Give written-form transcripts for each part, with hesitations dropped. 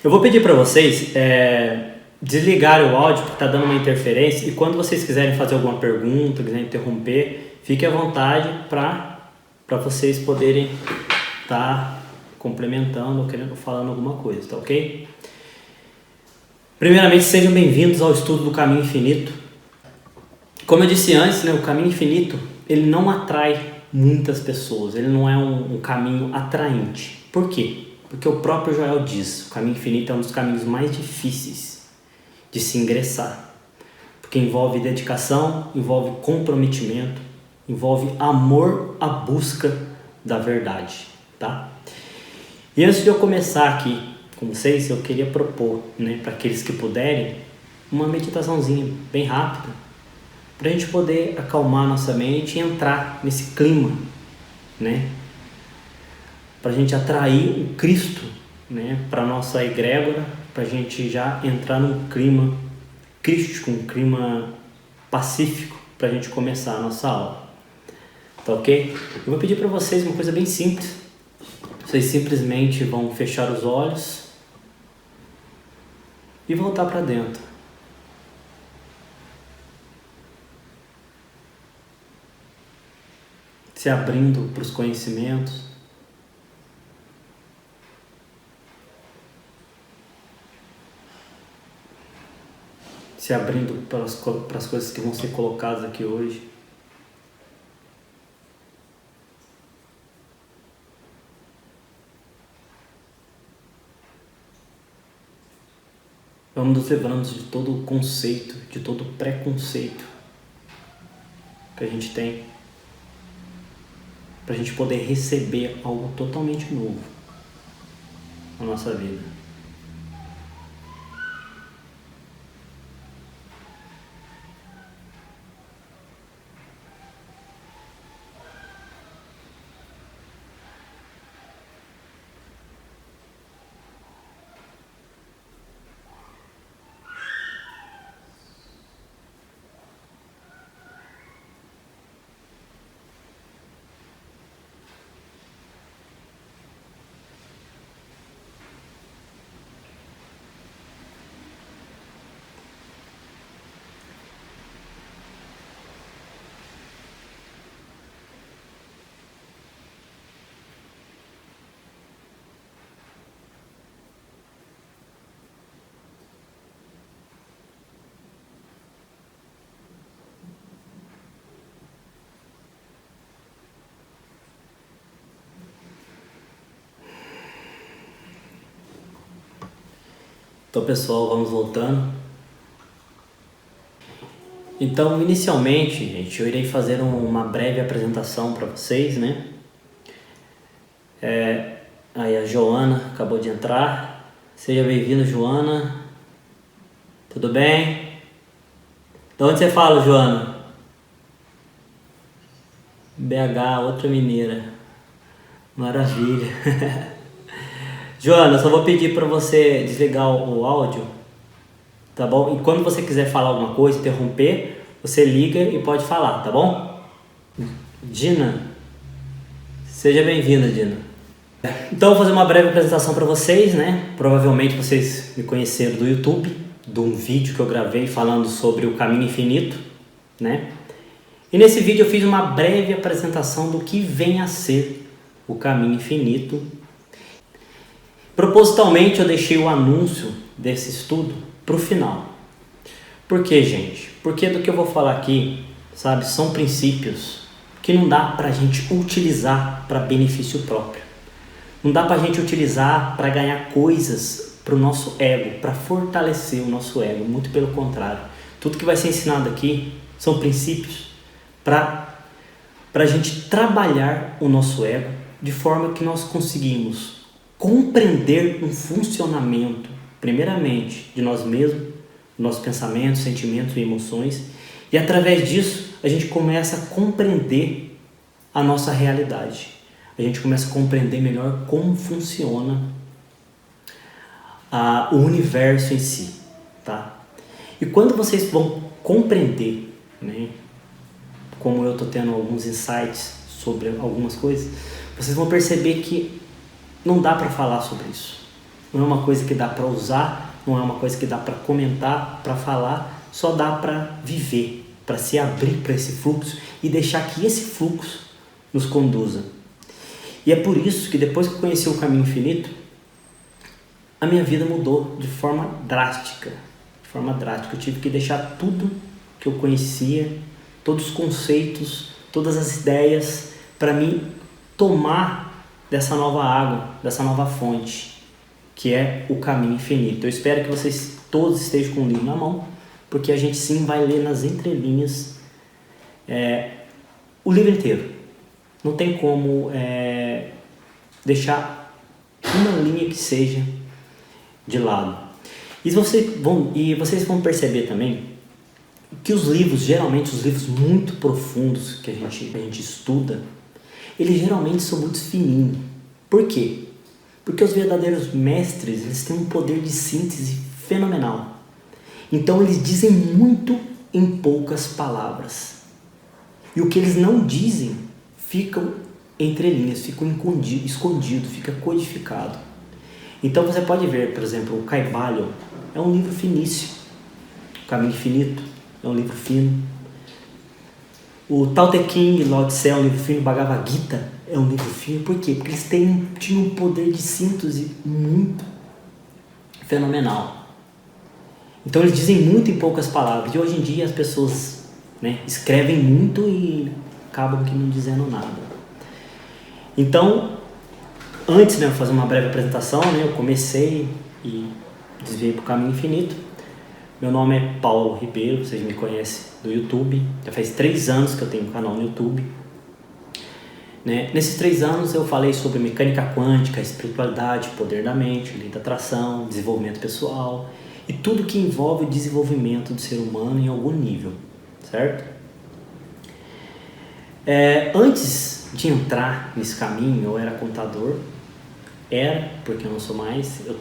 Eu vou pedir para vocês desligarem o áudio porque está dando uma interferência, e quando vocês quiserem fazer alguma pergunta, quiserem interromper, fique à vontade para vocês poderem estar complementando ou querendo falando alguma coisa, tá ok? Primeiramente, sejam bem-vindos ao estudo do Caminho Infinito. Como eu disse antes, o Caminho Infinito ele não atrai muitas pessoas, ele não é um caminho atraente. Por quê? Porque o próprio Joel diz, o Caminho Infinito é um dos caminhos mais difíceis de se ingressar, porque envolve dedicação, envolve comprometimento, envolve amor à busca da verdade, tá? E antes de eu começar aqui com vocês, eu queria propor, para aqueles que puderem, uma meditaçãozinha bem rápida, para a gente poder acalmar nossa mente e entrar nesse clima, para a gente atrair o Cristo, para a nossa egrégora, para a gente já entrar num clima crístico, um clima pacífico, para a gente começar a nossa aula, tá ok? Eu vou pedir para vocês uma coisa bem simples. Vocês simplesmente vão fechar os olhos e voltar para dentro. Se abrindo para os conhecimentos. Se abrindo para as coisas que vão ser colocadas aqui hoje. Vamos nos livrando de todo o conceito, de todo o preconceito que a gente tem, para a gente poder receber algo totalmente novo na nossa vida. Então, pessoal, vamos voltando. Então, inicialmente, gente, eu irei fazer uma breve apresentação para vocês, Aí a Joana acabou de entrar. Seja bem-vinda, Joana. Tudo bem? De onde você fala, Joana? BH, outra mineira. Maravilha. Joana, eu só vou pedir para você desligar o áudio, tá bom? E quando você quiser falar alguma coisa, interromper, você liga e pode falar, tá bom? Dina, seja bem-vinda, Dina. Então, eu vou fazer uma breve apresentação para vocês, Provavelmente vocês me conheceram do YouTube, de um vídeo que eu gravei falando sobre o Caminho Infinito, E nesse vídeo eu fiz uma breve apresentação do que vem a ser o Caminho Infinito. Propositalmente eu deixei o anúncio desse estudo para o final. Por quê, gente? Porque do que eu vou falar aqui, são princípios que não dá para a gente utilizar para benefício próprio. Não dá para a gente utilizar para ganhar coisas para o nosso ego, para fortalecer o nosso ego. Muito pelo contrário. Tudo que vai ser ensinado aqui são princípios para a gente trabalhar o nosso ego de forma que nós conseguimos compreender um funcionamento, primeiramente, de nós mesmos, nossos pensamentos, sentimentos e emoções, e através disso a gente começa a compreender a nossa realidade. A gente começa a compreender melhor como funciona o universo em si, tá? E quando vocês vão compreender, como eu estou tendo alguns insights sobre algumas coisas, vocês vão perceber que não dá para falar sobre isso. não é uma coisa que dá para usar, não é uma coisa que dá para comentar, para falar, só dá para viver, para se abrir para esse fluxo e deixar que esse fluxo nos conduza. E é por isso que depois que eu conheci o caminho infinito, a minha vida mudou de forma drástica. Eu tive que deixar tudo que eu conhecia, todos os conceitos, todas as ideias, para mim tomar dessa nova água, dessa nova fonte, que é o caminho infinito. Eu espero que vocês todos estejam com o livro na mão, porque a gente sim vai ler nas entrelinhas o livro inteiro. Não tem como deixar uma linha que seja de lado. E vocês vão perceber também que os livros, geralmente os livros muito profundos que a gente estuda, eles geralmente são muito fininhos. Por quê? Porque os verdadeiros mestres, eles têm um poder de síntese fenomenal. Então eles dizem muito em poucas palavras. E o que eles não dizem ficam entre linhas, ficam escondido, fica codificado. Então você pode ver, por exemplo, o Kybalion é um livro finíssimo. O Caminho Infinito é um livro fino. O Tao Te Ching, Lao Tse é um livro fino. O Bhagavad Gita é um livro fino. Por quê? Porque eles tinham um poder de síntese muito fenomenal. Então eles dizem muito em poucas palavras. E hoje em dia as pessoas, escrevem muito e acabam que não dizendo nada. Então, antes de eu fazer uma breve apresentação, eu comecei e desviei para o Caminho Infinito. Meu nome é Paulo Ribeiro, vocês me conhecem do YouTube. Já faz 3 anos que eu tenho um canal no YouTube. Nesses 3 anos eu falei sobre mecânica quântica, espiritualidade, poder da mente, lei da atração, desenvolvimento pessoal e tudo que envolve o desenvolvimento do ser humano em algum nível, certo? Antes de entrar nesse caminho, eu era contador. Porque eu não sou mais. Eu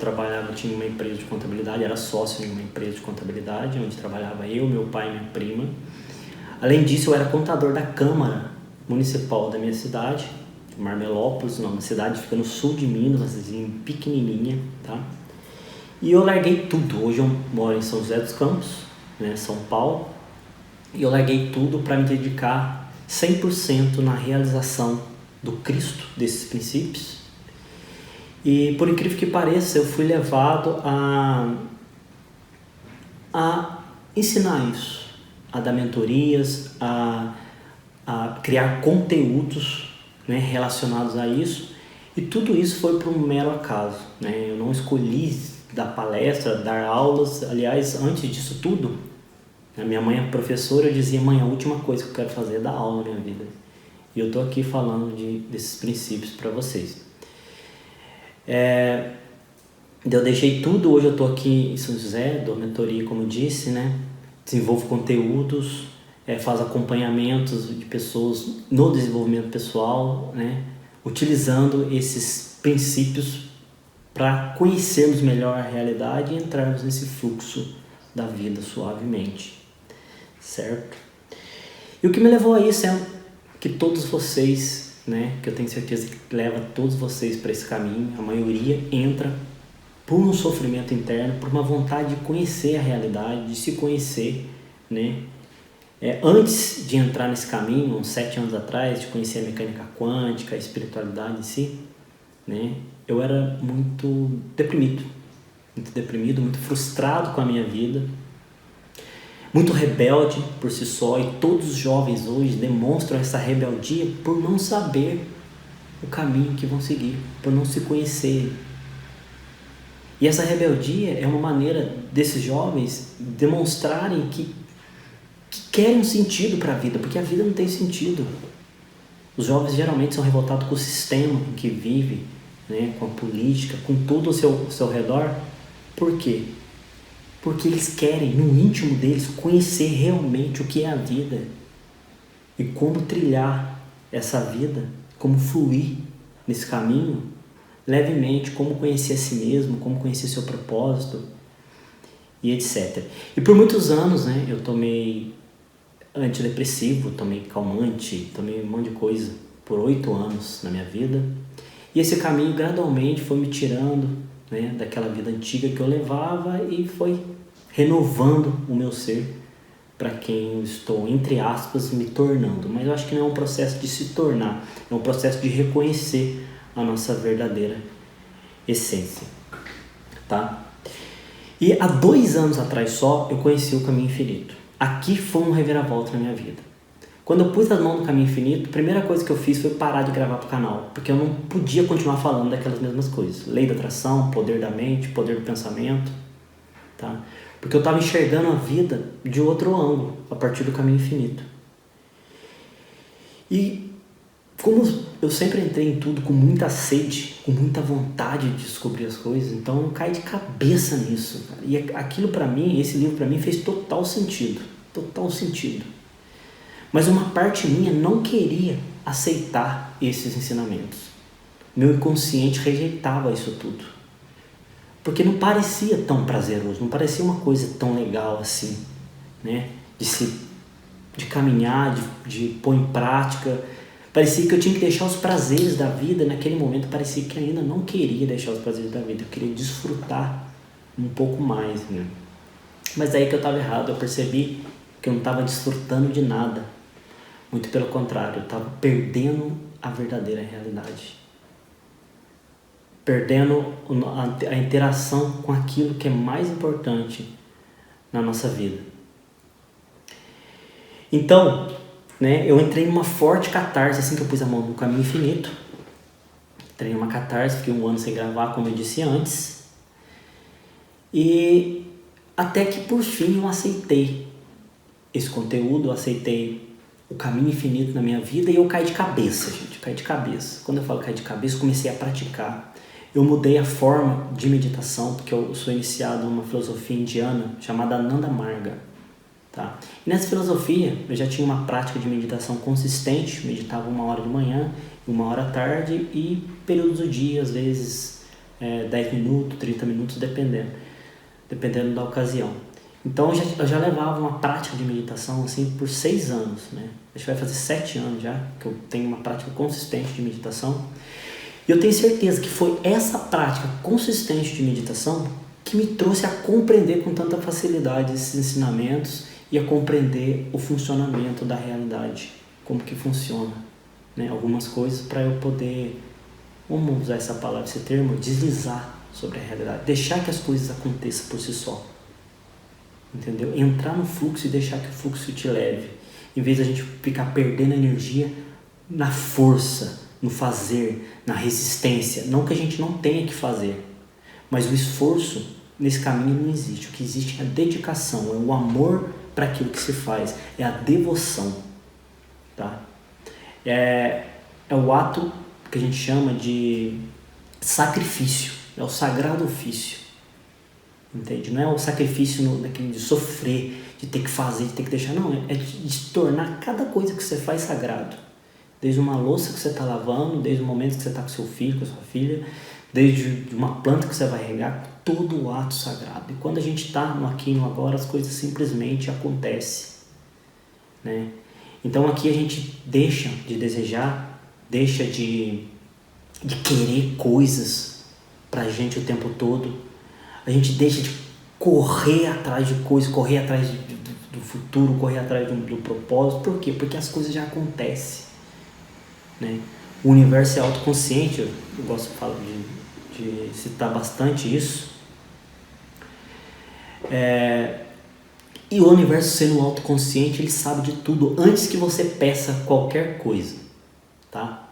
tinha uma empresa de contabilidade, era sócio em uma empresa de contabilidade, onde trabalhava eu, meu pai e minha prima. Além disso, eu era contador da Câmara Municipal da minha cidade, Marmelópolis, uma cidade que fica no sul de Minas, uma cidade pequenininha, tá? E eu larguei tudo. Hoje eu moro em São José dos Campos, São Paulo, e eu larguei tudo para me dedicar 100% na realização do Cristo, desses princípios. E por incrível que pareça, eu fui levado a ensinar isso, a dar mentorias, a criar conteúdos relacionados a isso. E tudo isso foi por um mero acaso. Eu não escolhi dar palestra, dar aulas. Aliás, antes disso tudo, a minha mãe é professora, eu dizia: mãe, a última coisa que eu quero fazer é dar aula na minha vida. E eu estou aqui falando desses princípios para vocês. Eu deixei tudo, hoje eu estou aqui em São José, dou mentoria, como eu disse, desenvolvo conteúdos, faço acompanhamentos de pessoas no desenvolvimento pessoal, utilizando esses princípios para conhecermos melhor a realidade e entrarmos nesse fluxo da vida suavemente, certo? E o que me levou a isso é que todos vocês, que eu tenho certeza que leva todos vocês para esse caminho, a maioria entra por um sofrimento interno, por uma vontade de conhecer a realidade, de se conhecer, antes de entrar nesse caminho, uns 7 anos atrás, de conhecer a mecânica quântica, a espiritualidade em si, eu era muito deprimido, muito frustrado com a minha vida, muito rebelde por si só, e todos os jovens hoje demonstram essa rebeldia por não saber o caminho que vão seguir, por não se conhecerem. E essa rebeldia é uma maneira desses jovens demonstrarem que querem um sentido para a vida, porque a vida não tem sentido. Os jovens geralmente são revoltados com o sistema em que vivem, com a política, com tudo ao seu redor. Por quê? Porque eles querem, no íntimo deles, conhecer realmente o que é a vida e como trilhar essa vida, como fluir nesse caminho levemente, como conhecer a si mesmo, como conhecer seu propósito e etc. E por muitos anos, eu tomei antidepressivo, tomei calmante, tomei um monte de coisa por 8 anos na minha vida. E esse caminho gradualmente foi me tirando né, daquela vida antiga que eu levava e foi renovando o meu ser para quem eu estou, entre aspas, me tornando. Mas eu acho que não é um processo de se tornar, é um processo de reconhecer a nossa verdadeira essência, tá? E há 2 anos atrás só eu conheci o Caminho Infinito. Aqui foi um reviravolta na minha vida. Quando eu pus as mãos no Caminho Infinito, a primeira coisa que eu fiz foi parar de gravar pro canal, porque eu não podia continuar falando daquelas mesmas coisas. Lei da atração, poder da mente, poder do pensamento, tá? Porque eu estava enxergando a vida de outro ângulo, a partir do Caminho Infinito. E como eu sempre entrei em tudo com muita sede, com muita vontade de descobrir as coisas, então eu caí de cabeça nisso, cara. E aquilo para mim, esse livro para mim fez total sentido, total sentido. Mas uma parte minha não queria aceitar esses ensinamentos. Meu inconsciente rejeitava isso tudo. Porque não parecia tão prazeroso, não parecia uma coisa tão legal assim, né? De caminhar, de pôr em prática. Parecia que eu tinha que deixar os prazeres da vida. Naquele momento parecia que ainda não queria deixar os prazeres da vida. Eu queria desfrutar um pouco mais, né? Mas aí que eu estava errado. Eu percebi que eu não estava desfrutando de nada. Muito pelo contrário, eu estava perdendo a verdadeira realidade. Perdendo a interação com aquilo que é mais importante na nossa vida. Então, né, eu entrei numa forte catarse assim que eu pus a mão no Caminho Infinito. Entrei numa catarse, fiquei 1 ano sem gravar, como eu disse antes. E até que por fim eu aceitei esse conteúdo, eu aceitei o Caminho Infinito na minha vida e eu caí de cabeça, gente, caí de cabeça. Quando eu falo caí de cabeça, eu comecei a praticar. Eu mudei a forma de meditação, porque eu sou iniciado numa filosofia indiana chamada Ananda Marga. Tá? E nessa filosofia, eu já tinha uma prática de meditação consistente, meditava 1 hora de manhã, 1 hora à tarde e períodos do dia, às vezes 10 minutos, 30 minutos, dependendo da ocasião. Então eu já levava uma prática de meditação assim por 6 anos, né? A gente vai fazer 7 anos já que eu tenho uma prática consistente de meditação. E eu tenho certeza que foi essa prática consistente de meditação que me trouxe a compreender com tanta facilidade esses ensinamentos e a compreender o funcionamento da realidade, como que funciona, né? Algumas coisas para eu poder, vamos usar essa palavra, esse termo, deslizar sobre a realidade, deixar que as coisas aconteçam por si só, entendeu? Entrar no fluxo e deixar que o fluxo te leve, em vez de a gente ficar perdendo energia na força, no fazer, na resistência. Não que a gente não tenha que fazer, mas o esforço nesse caminho não existe. O que existe é a dedicação, é o amor para aquilo que se faz, é a devoção, tá? É o ato que a gente chama de sacrifício, é o sagrado ofício, entende? Não é o sacrifício daquele de sofrer, de ter que fazer, de ter que deixar, não, é de tornar cada coisa que você faz sagrado. Desde uma louça que você está lavando, desde o momento que você está com seu filho, com a sua filha, desde uma planta que você vai regar, todo o ato sagrado. E quando a gente está no aqui e no agora, as coisas simplesmente acontecem, né? Então aqui a gente deixa de desejar, deixa de querer coisas pra gente o tempo todo. A gente deixa de correr atrás de coisas, correr atrás do futuro, correr atrás do propósito. Por quê? Porque as coisas já acontecem, né? O universo é autoconsciente, eu gosto de falar de citar bastante isso. E o universo sendo autoconsciente, ele sabe de tudo antes que você peça qualquer coisa, tá?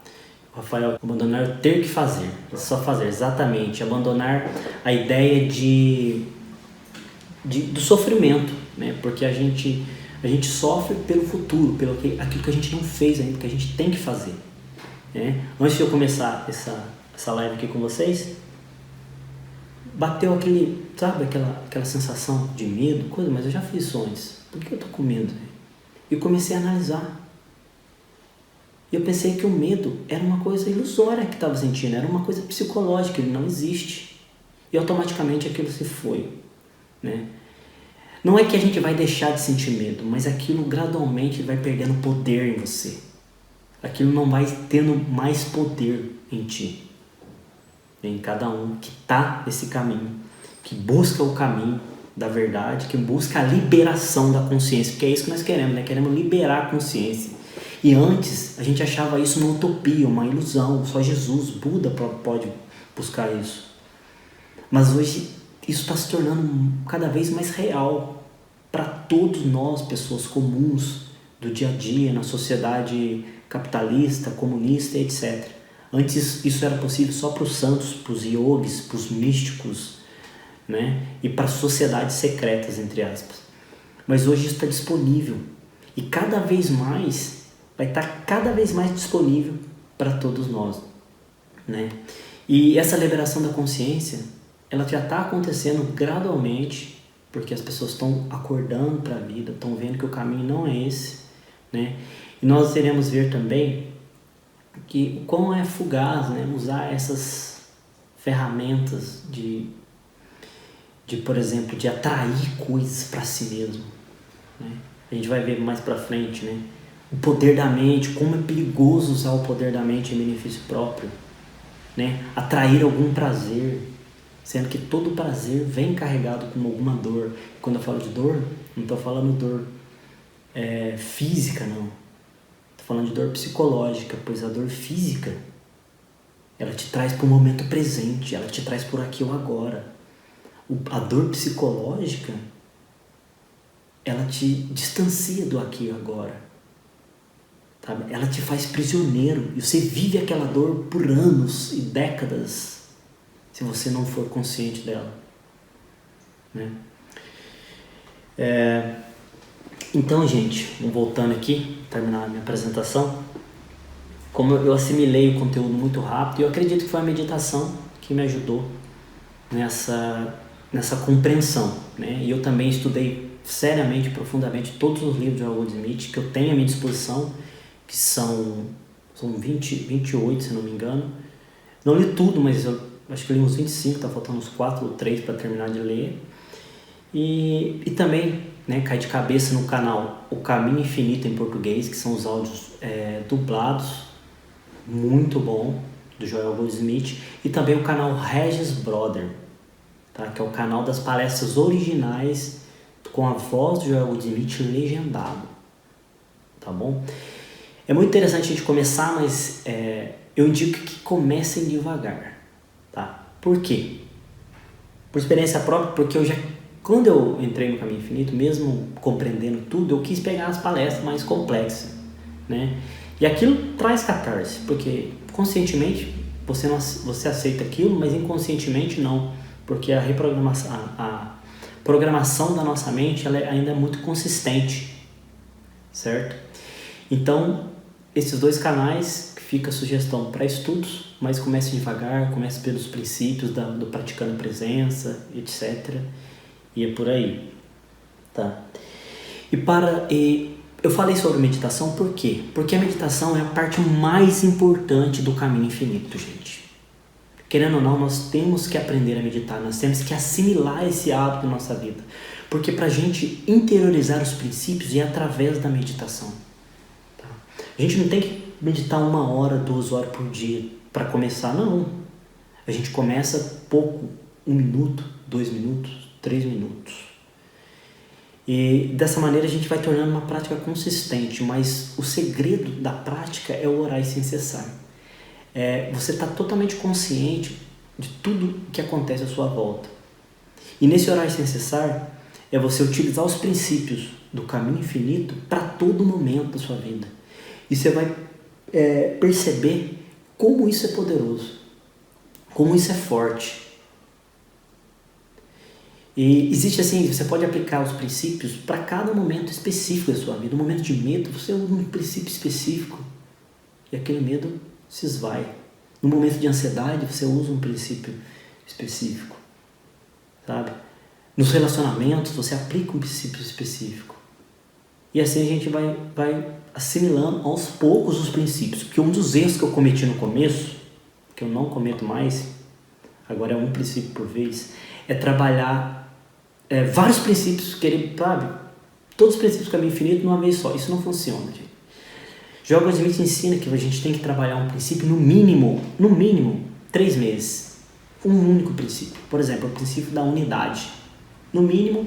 O Rafael, abandonar o ter que fazer, só fazer, exatamente, abandonar a ideia do sofrimento, né? Porque a gente sofre pelo futuro, aquilo que a gente não fez ainda, que a gente tem que fazer, né? Antes de eu começar essa live aqui com vocês, bateu aquela sensação de medo, coisa, mas eu já fiz isso antes. Por que eu tô com medo? E comecei a analisar. E eu pensei que o medo era uma coisa ilusória que estava sentindo, era uma coisa psicológica, ele não existe. E automaticamente aquilo se foi, né? Não é que a gente vai deixar de sentir medo, mas aquilo gradualmente vai perdendo poder em você. Aquilo não vai tendo mais poder em ti. em cada um que está nesse caminho, que busca o caminho da verdade, que busca a liberação da consciência, porque é isso que nós queremos, né? Queremos liberar a consciência. E antes a gente achava isso uma utopia, uma ilusão, só Jesus, Buda pode buscar isso. Mas hoje isso está se tornando cada vez mais real para todos nós, pessoas comuns do dia a dia, na sociedade capitalista, comunista, etc. Antes isso era possível só para os santos, para os yogis, para os místicos, né? E para sociedades secretas, entre aspas. Mas hoje isso está disponível e cada vez mais vai estar cada vez mais disponível para todos nós, né? E essa liberação da consciência, ela já está acontecendo gradualmente, porque as pessoas estão acordando para a vida, estão vendo que o caminho não é esse, né? E nós iremos ver também que o quão é fugaz, né, usar essas ferramentas de, por exemplo, de atrair coisas para si mesmo, né? A gente vai ver mais para frente, né? O poder da mente, como é perigoso usar o poder da mente em benefício próprio, né? Atrair algum prazer, sendo que todo prazer vem carregado com alguma dor. Quando eu falo de dor, não estou falando dor física, não. Estou falando de dor psicológica, pois a dor física, ela te traz para o momento presente, ela te traz por aqui ou agora. A dor psicológica, ela te distancia do aqui e agora. Sabe? Ela te faz prisioneiro e você vive aquela dor por anos e décadas, se você não for consciente dela, né? Então, gente, voltando aqui, terminar a minha apresentação, como eu assimilei o conteúdo muito rápido, eu acredito que foi a meditação que me ajudou nessa compreensão, né? E eu também estudei seriamente, profundamente, todos os livros de Harold Smith que eu tenho à minha disposição, que são 28, se não me engano. Não li tudo, mas eu acho que eu li uns 25, tá faltando uns 4 ou 3 para terminar de ler. E também, né, cai de cabeça no canal O Caminho Infinito em português, que são os áudios dublados, muito bom, do Joel Goldsmith. E também o canal Regis Brother, tá, que é o canal das palestras originais com a voz do Joel Goldsmith legendado, tá bom? É muito interessante a gente começar, mas eu indico que comecem devagar, tá? Por quê? Por experiência própria, porque quando eu entrei no Caminho Infinito, mesmo compreendendo tudo, eu quis pegar as palestras mais complexas, né? E aquilo traz catarse, porque conscientemente você aceita aquilo, mas inconscientemente não, porque a programação da nossa mente ela ainda é muito consistente, certo? Então, esses dois canais, fica a sugestão para estudos, mas comece devagar, comece pelos princípios do praticando presença, etc. E é por aí, tá? E eu falei sobre meditação por quê? Porque a meditação é a parte mais importante do caminho infinito, gente. Querendo ou não, nós temos que aprender a meditar, nós temos que assimilar esse hábito na nossa vida. Porque para a gente interiorizar os princípios é através da meditação. Tá? A gente não tem que meditar 1 hora, 2 horas por dia para começar, não. A gente começa pouco, 1 minuto, 2 minutos, 3 minutos. E dessa maneira a gente vai tornando uma prática consistente, mas o segredo da prática é o orar sem cessar. Você está totalmente consciente de tudo que acontece à sua volta. E nesse orar sem cessar, é você utilizar os princípios do caminho infinito para todo momento da sua vida. E você vai perceber como isso é poderoso, como isso é forte. E existe assim, você pode aplicar os princípios para cada momento específico da sua vida. No momento de medo, você usa um princípio específico e aquele medo se esvai. No momento de ansiedade, você usa um princípio específico, sabe? Nos relacionamentos, você aplica um princípio específico. E assim a gente vai assimilando aos poucos os princípios. Porque um dos erros que eu cometi no começo, que eu não cometo mais, agora é um princípio por vez, é trabalhar vários princípios, sabe? Todos os princípios do caminho infinito de uma vez só. Isso não funciona, gente. Joel Smith ensina que a gente tem que trabalhar um princípio no mínimo 3 meses. um único princípio. Por exemplo, o princípio da unidade. No mínimo,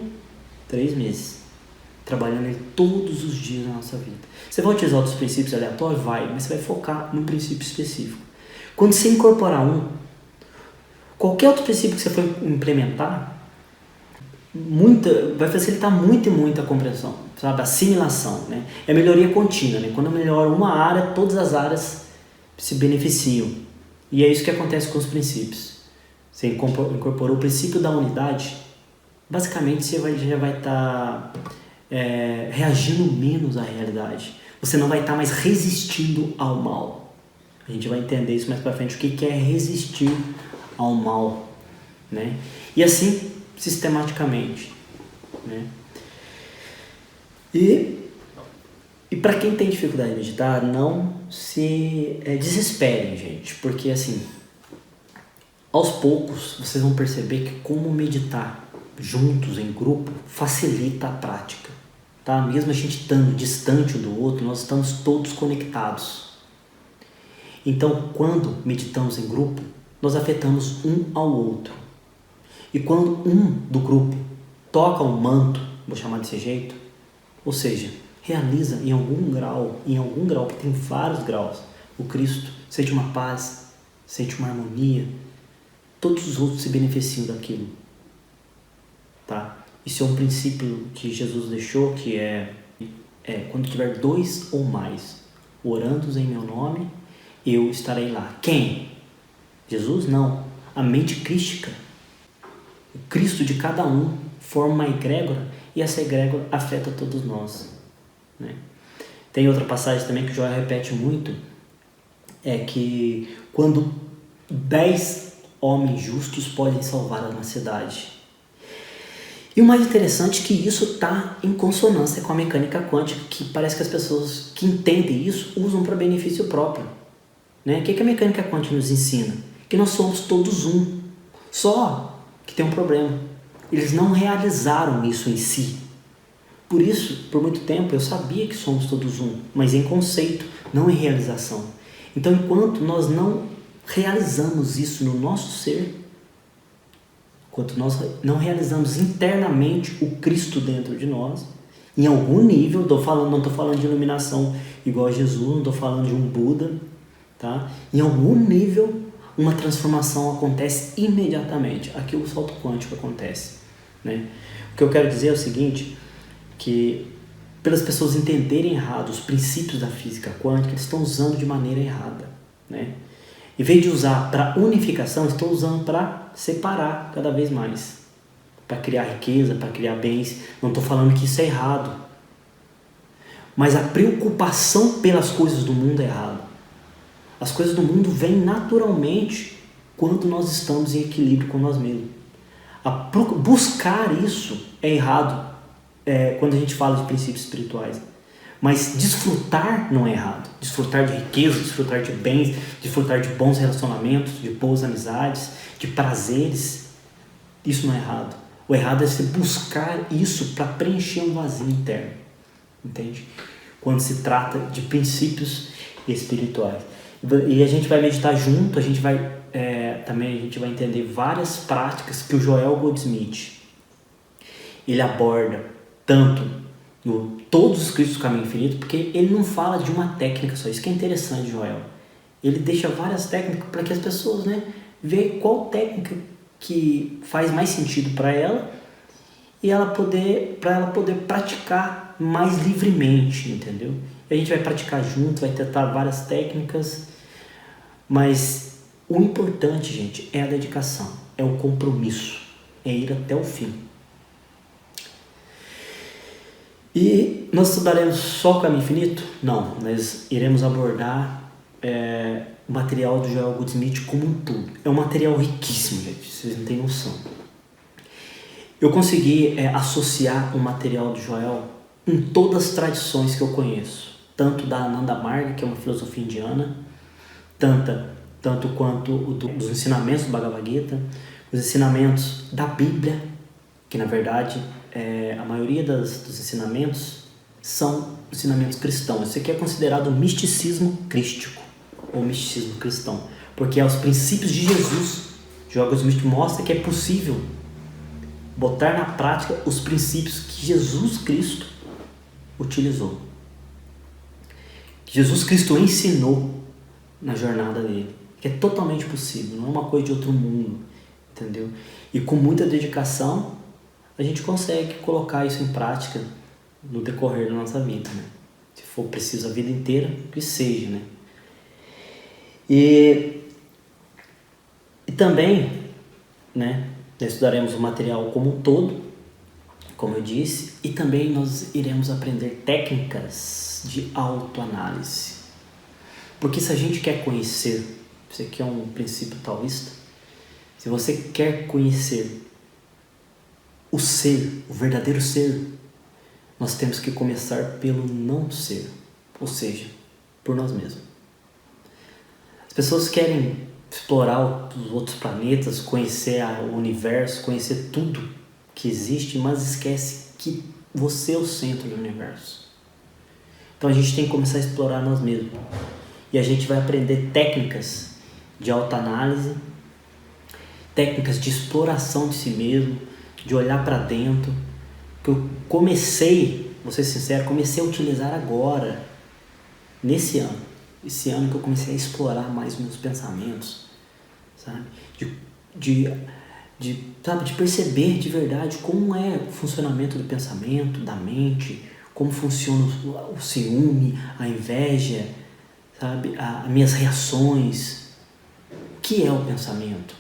3 meses. Trabalhando ele todos os dias na nossa vida. Você vai utilizar outros princípios aleatórios? Vai, mas você vai focar num princípio específico. Quando você incorporar qualquer outro princípio que você for implementar, vai facilitar muito a compreensão, sabe? A assimilação, né? É melhoria contínua, né? Quando eu melhoro uma área, todas as áreas se beneficiam. E é isso que acontece com os princípios. Você incorporou o princípio da unidade, basicamente você já vai estar reagindo menos à realidade. Você não vai estar mais resistindo ao mal. A gente vai entender isso mais pra frente, o que é resistir ao mal, né? E assim, sistematicamente, né? E para quem tem dificuldade de meditar, não se desesperem, gente, porque assim, aos poucos vocês vão perceber que como meditar juntos, em grupo, facilita a prática, tá? Mesmo a gente estando distante um do outro, nós estamos todos conectados. Então, quando meditamos em grupo, nós afetamos um ao outro. E quando um do grupo toca um manto, vou chamar desse jeito, ou seja, realiza em algum grau, porque tem vários graus, o Cristo sente uma paz, sente uma harmonia, todos os outros se beneficiam daquilo. Tá? Isso é um princípio que Jesus deixou, que é quando tiver 2 ou mais orando em meu nome, eu estarei lá. Quem? Jesus? Não. A mente crística. O Cristo de cada um forma uma egrégora e essa egrégora afeta todos nós, né? Tem outra passagem também que o Joel repete muito, é que quando 10 homens justos podem salvar uma cidade. E o mais interessante é que isso está em consonância com a mecânica quântica, que parece que as pessoas que entendem isso usam para benefício próprio, né? O que a mecânica quântica nos ensina? Que nós somos todos um. Só que tem um problema. Eles não realizaram isso em si. Por isso, por muito tempo, eu sabia que somos todos um, mas em conceito, não em realização. Então, enquanto nós não realizamos isso no nosso ser, enquanto nós não realizamos internamente o Cristo dentro de nós, em algum nível, não estou falando de iluminação igual a Jesus, não estou falando de um Buda, tá? Em algum nível, uma transformação acontece imediatamente. Aqui o salto quântico acontece, né? O que eu quero dizer é o seguinte, que pelas pessoas entenderem errado os princípios da física quântica, eles estão usando de maneira errada, né? Em vez de usar para unificação, estão usando para separar cada vez mais, para criar riqueza, para criar bens. Não estou falando que isso é errado, mas a preocupação pelas coisas do mundo é errado. As coisas do mundo vêm naturalmente quando nós estamos em equilíbrio com nós mesmos. Buscar isso é errado quando a gente fala de princípios espirituais. Mas desfrutar não é errado. Desfrutar de riqueza, desfrutar de bens, desfrutar de bons relacionamentos, de boas amizades, de prazeres, isso não é errado. O errado é você buscar isso para preencher um vazio interno. Entende? Quando se trata de princípios espirituais. E a gente vai meditar junto, a gente vai entender várias práticas que o Joel Goldsmith ele aborda tanto no Todos os Cristos do Caminho Infinito, porque ele não fala de uma técnica só. Isso que é interessante, Joel. Ele deixa várias técnicas para que as pessoas, né, vejam qual técnica que faz mais sentido para ela e para ela poder praticar mais livremente, entendeu? A gente vai praticar junto, vai tentar várias técnicas, mas o importante, gente, é a dedicação, é o compromisso, é ir até o fim. E nós estudaremos só o Caminho Infinito? Não, nós iremos abordar o material do Joel Goldsmith como um todo. É um material riquíssimo, gente, vocês não têm noção. Eu consegui associar o material do Joel em todas as tradições que eu conheço, tanto da Ananda Marga, que é uma filosofia indiana, tanto quanto dos ensinamentos do Bhagavad Gita, os ensinamentos da Bíblia, que na verdade a maioria dos ensinamentos são ensinamentos cristãos. Isso aqui é considerado misticismo crístico, ou misticismo cristão, porque é os princípios de Jesus Joel Goldsmith mostra que é possível botar na prática os princípios que Jesus Cristo utilizou. Que Jesus Cristo ensinou na jornada dele. Que é totalmente possível, não é uma coisa de outro mundo, entendeu? E com muita dedicação, a gente consegue colocar isso em prática no decorrer da nossa vida, né? Se for preciso a vida inteira, que seja, né? E também, né, nós estudaremos o material como um todo, como eu disse, e também nós iremos aprender técnicas de autoanálise. Porque se a gente quer conhecer, isso aqui é um princípio taoísta, se você quer conhecer o ser, o verdadeiro ser, nós temos que começar pelo não ser, ou seja, por nós mesmos. As pessoas querem explorar os outros planetas, conhecer o universo, conhecer tudo que existe, mas esquece que você é o centro do universo. Então a gente tem que começar a explorar nós mesmos. E a gente vai aprender técnicas de autoanálise, técnicas de exploração de si mesmo, de olhar para dentro, que eu comecei, vou ser sincero, comecei a utilizar agora, nesse ano. Esse ano que eu comecei a explorar mais meus pensamentos, sabe? De perceber de verdade como é o funcionamento do pensamento, da mente, como funciona o ciúme, a inveja, sabe? As minhas reações. O que é o pensamento,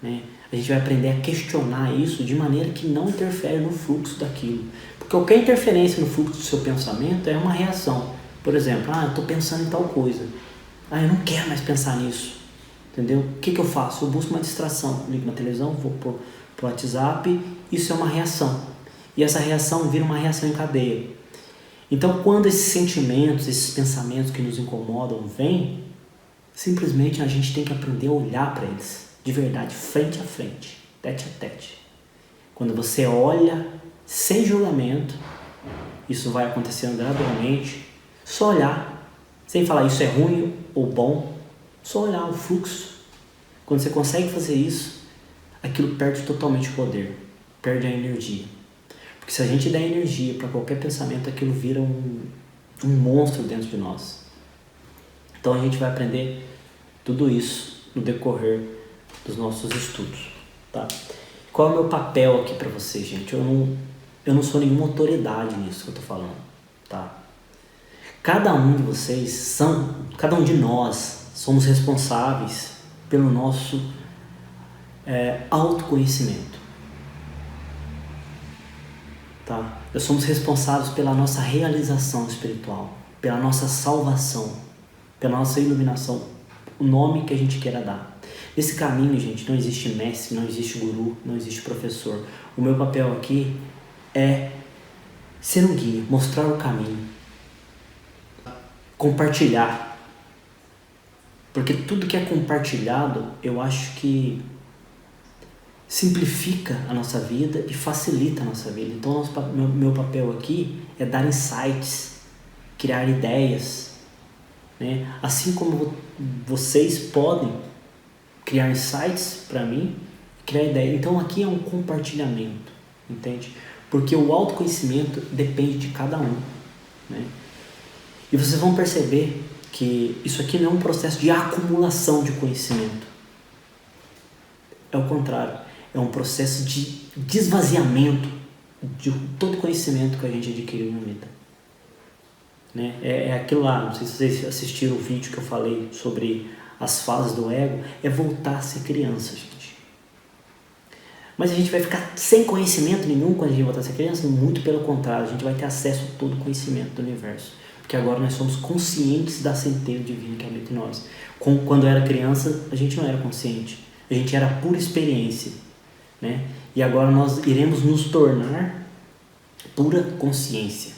né? A gente vai aprender a questionar isso de maneira que não interfere no fluxo daquilo. Porque qualquer interferência no fluxo do seu pensamento é uma reação. Por exemplo, eu estou pensando em tal coisa. Eu não quero mais pensar nisso. Entendeu? O que eu faço? Eu busco uma distração. Ligo na televisão, vou pro WhatsApp. Isso é uma reação. E essa reação vira uma reação em cadeia. Então, quando esses sentimentos, esses pensamentos que nos incomodam vêm, simplesmente a gente tem que aprender a olhar para eles. De verdade, frente a frente, tete a tete. Quando você olha sem julgamento, isso vai acontecendo gradualmente. Só olhar, sem falar isso é ruim ou bom, só olhar o fluxo. Quando você consegue fazer isso, aquilo perde totalmente o poder, perde a energia. Porque se a gente der energia para qualquer pensamento, aquilo vira um monstro dentro de nós. Então a gente vai aprender tudo isso no decorrer dos nossos estudos, tá? Qual é o meu papel aqui para vocês, gente? Eu não sou nenhuma autoridade nisso que eu tô falando, tá? Cada um de vocês cada um de nós somos responsáveis pelo nosso autoconhecimento, tá? Nós somos responsáveis pela nossa realização espiritual, pela nossa salvação, pela nossa iluminação, o nome que a gente queira dar. Nesse caminho, gente, não existe mestre, não existe guru, não existe professor. O meu papel aqui é ser um guia, mostrar o caminho, compartilhar. Porque tudo que é compartilhado, eu acho que simplifica a nossa vida e facilita a nossa vida. Então, meu papel aqui é dar insights, criar ideias, né? Assim como vocês podem criar insights para mim, criar ideia. Então aqui é um compartilhamento, entende? Porque o autoconhecimento depende de cada um, né? E vocês vão perceber que isso aqui não é um processo de acumulação de conhecimento. É o contrário, é um processo de desvaziamento de todo conhecimento que a gente adquiriu na vida, né? É aquilo lá, não sei se vocês assistiram o vídeo que eu falei sobre as fases do ego, é voltar a ser criança, gente. Mas a gente vai ficar sem conhecimento nenhum quando a gente voltar a ser criança? Muito pelo contrário, a gente vai ter acesso a todo o conhecimento do universo. Porque agora nós somos conscientes da centelha divina que habita em nós. Quando era criança, a gente não era consciente. A gente era pura experiência, né? E agora nós iremos nos tornar pura consciência,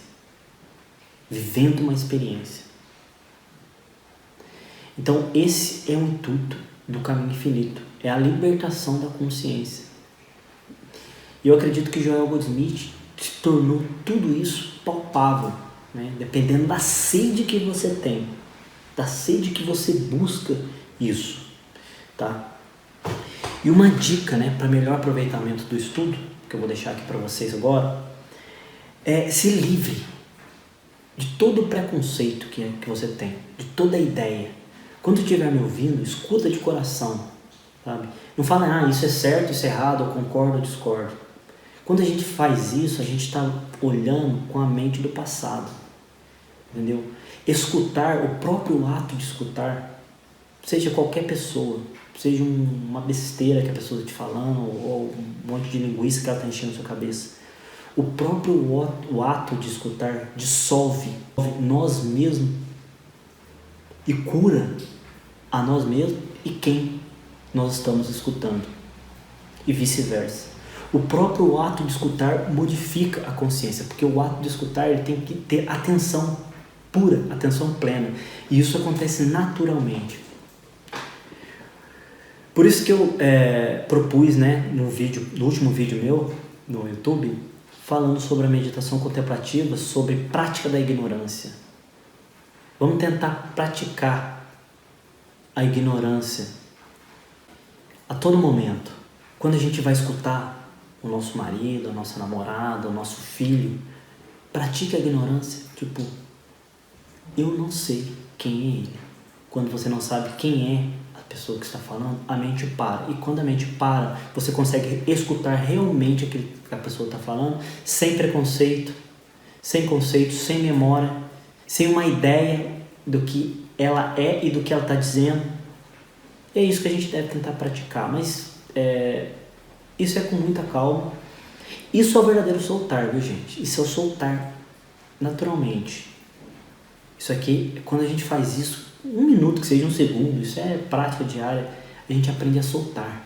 vivendo uma experiência. Então esse é o intuito do caminho infinito, é a libertação da consciência. E eu acredito que Joel Goldsmith tornou tudo isso palpável, né? Dependendo da sede que você tem, da sede que você busca isso, tá? E uma dica, né, para melhor aproveitamento do estudo, que eu vou deixar aqui para vocês agora, é se livre de todo o preconceito que você tem, de toda a ideia. Quando estiver me ouvindo, escuta de coração, sabe? Não fala, isso é certo, isso é errado, eu concordo, eu discordo. Quando a gente faz isso, a gente está olhando com a mente do passado, entendeu? Escutar, o próprio ato de escutar, seja qualquer pessoa, seja uma besteira que a pessoa está te falando, ou um monte de linguiça que ela está enchendo a sua cabeça, o próprio o ato de escutar dissolve nós mesmos e cura a nós mesmos e quem nós estamos escutando, e vice-versa. O próprio ato de escutar modifica a consciência, porque o ato de escutar ele tem que ter atenção pura, atenção plena, e isso acontece naturalmente. Por isso que eu propus, né, no último vídeo meu no YouTube, falando sobre a meditação contemplativa, sobre prática da ignorância. Vamos tentar praticar a ignorância a todo momento. Quando a gente vai escutar o nosso marido, a nossa namorada, o nosso filho, pratique a ignorância. Tipo, eu não sei quem é ele. Quando você não sabe quem é a pessoa que está falando, a mente para. E quando a mente para, você consegue escutar realmente aquilo que a pessoa está falando, sem preconceito, sem memória, sem uma ideia do que ela é e do que ela está dizendo. É isso que a gente deve tentar praticar, mas isso é com muita calma. Isso é o verdadeiro soltar, viu, gente? Isso é o soltar naturalmente. Isso aqui, quando a gente faz isso, 1 minuto, que seja 1 segundo, isso é prática diária, a gente aprende a soltar,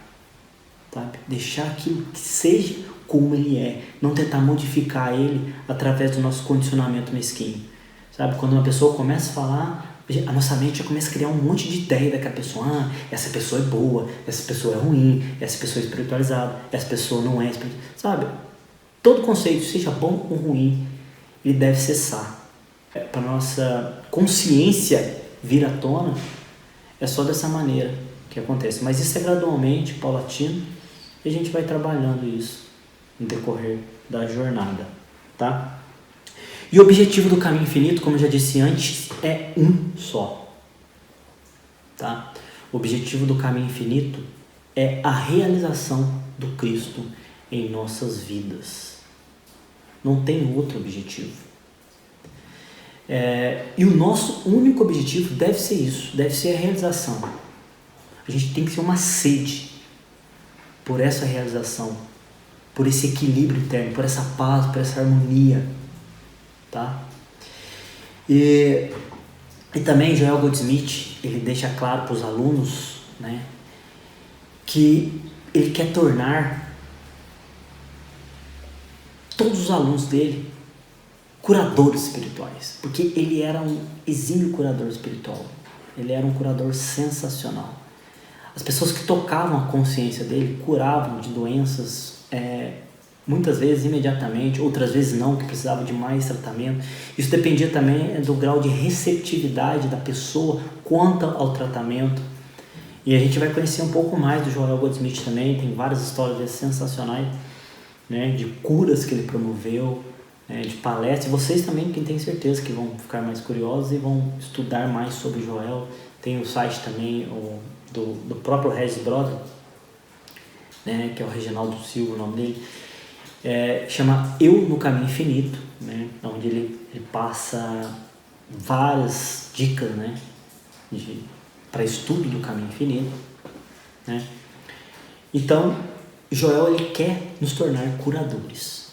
sabe? Deixar aquilo que seja como ele é, não tentar modificar ele através do nosso condicionamento mesquinho, sabe? Quando uma pessoa começa a falar, a nossa mente já começa a criar um monte de ideia daquela pessoa. Essa pessoa é boa, essa pessoa é ruim, essa pessoa é espiritualizada, essa pessoa não é espiritualizada, sabe? Todo conceito, seja bom ou ruim, ele deve cessar. Para nossa consciência vir à tona, é só dessa maneira que acontece. Mas isso é gradualmente, paulatino, e a gente vai trabalhando isso no decorrer da jornada, tá? E o objetivo do caminho infinito, como eu já disse antes, é um só, tá? O objetivo do caminho infinito é a realização do Cristo em nossas vidas. Não tem outro objetivo. E o nosso único objetivo deve ser isso, deve ser a realização. A gente tem que ter uma sede por essa realização, por esse equilíbrio interno, por essa paz, por essa harmonia, tá? E também Joel Goldsmith, ele deixa claro para os alunos, né, que ele quer tornar todos os alunos dele curadores espirituais, porque ele era um exímio curador espiritual, ele era um curador sensacional. As pessoas que tocavam a consciência dele curavam de doenças, muitas vezes imediatamente, outras vezes não, que precisavam de mais tratamento. Isso dependia também do grau de receptividade da pessoa quanto ao tratamento. E a gente vai conhecer um pouco mais do Joel Goldsmith também, tem várias histórias sensacionais, né, de curas que ele promoveu, de palestras. Vocês também, quem tem certeza que vão ficar mais curiosos e vão estudar mais sobre o Joel. Tem o site também do próprio Regis Brother, né, que é o Reginaldo Silva, o nome dele, chama Eu no Caminho Infinito, né, onde ele passa várias dicas, né, para estudo do caminho infinito, né. Então Joel, ele quer nos tornar curadores,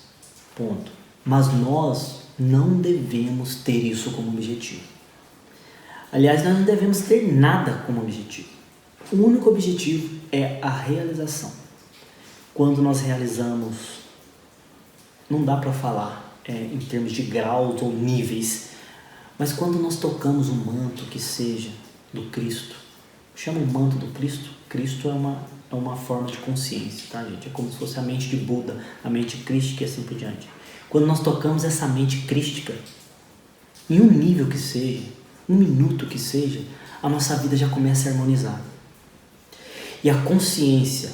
ponto. Mas nós não devemos ter isso como objetivo. Aliás, nós não devemos ter nada como objetivo. O único objetivo é a realização. Quando nós realizamos, não dá para falar em termos de graus ou níveis, mas quando nós tocamos um manto que seja do Cristo, chama o manto do Cristo. Cristo é uma forma de consciência, tá, gente? É como se fosse a mente de Buda, a mente crística e assim por diante. Quando nós tocamos essa mente crística, em um nível que seja, 1 minuto que seja, a nossa vida já começa a harmonizar. E a consciência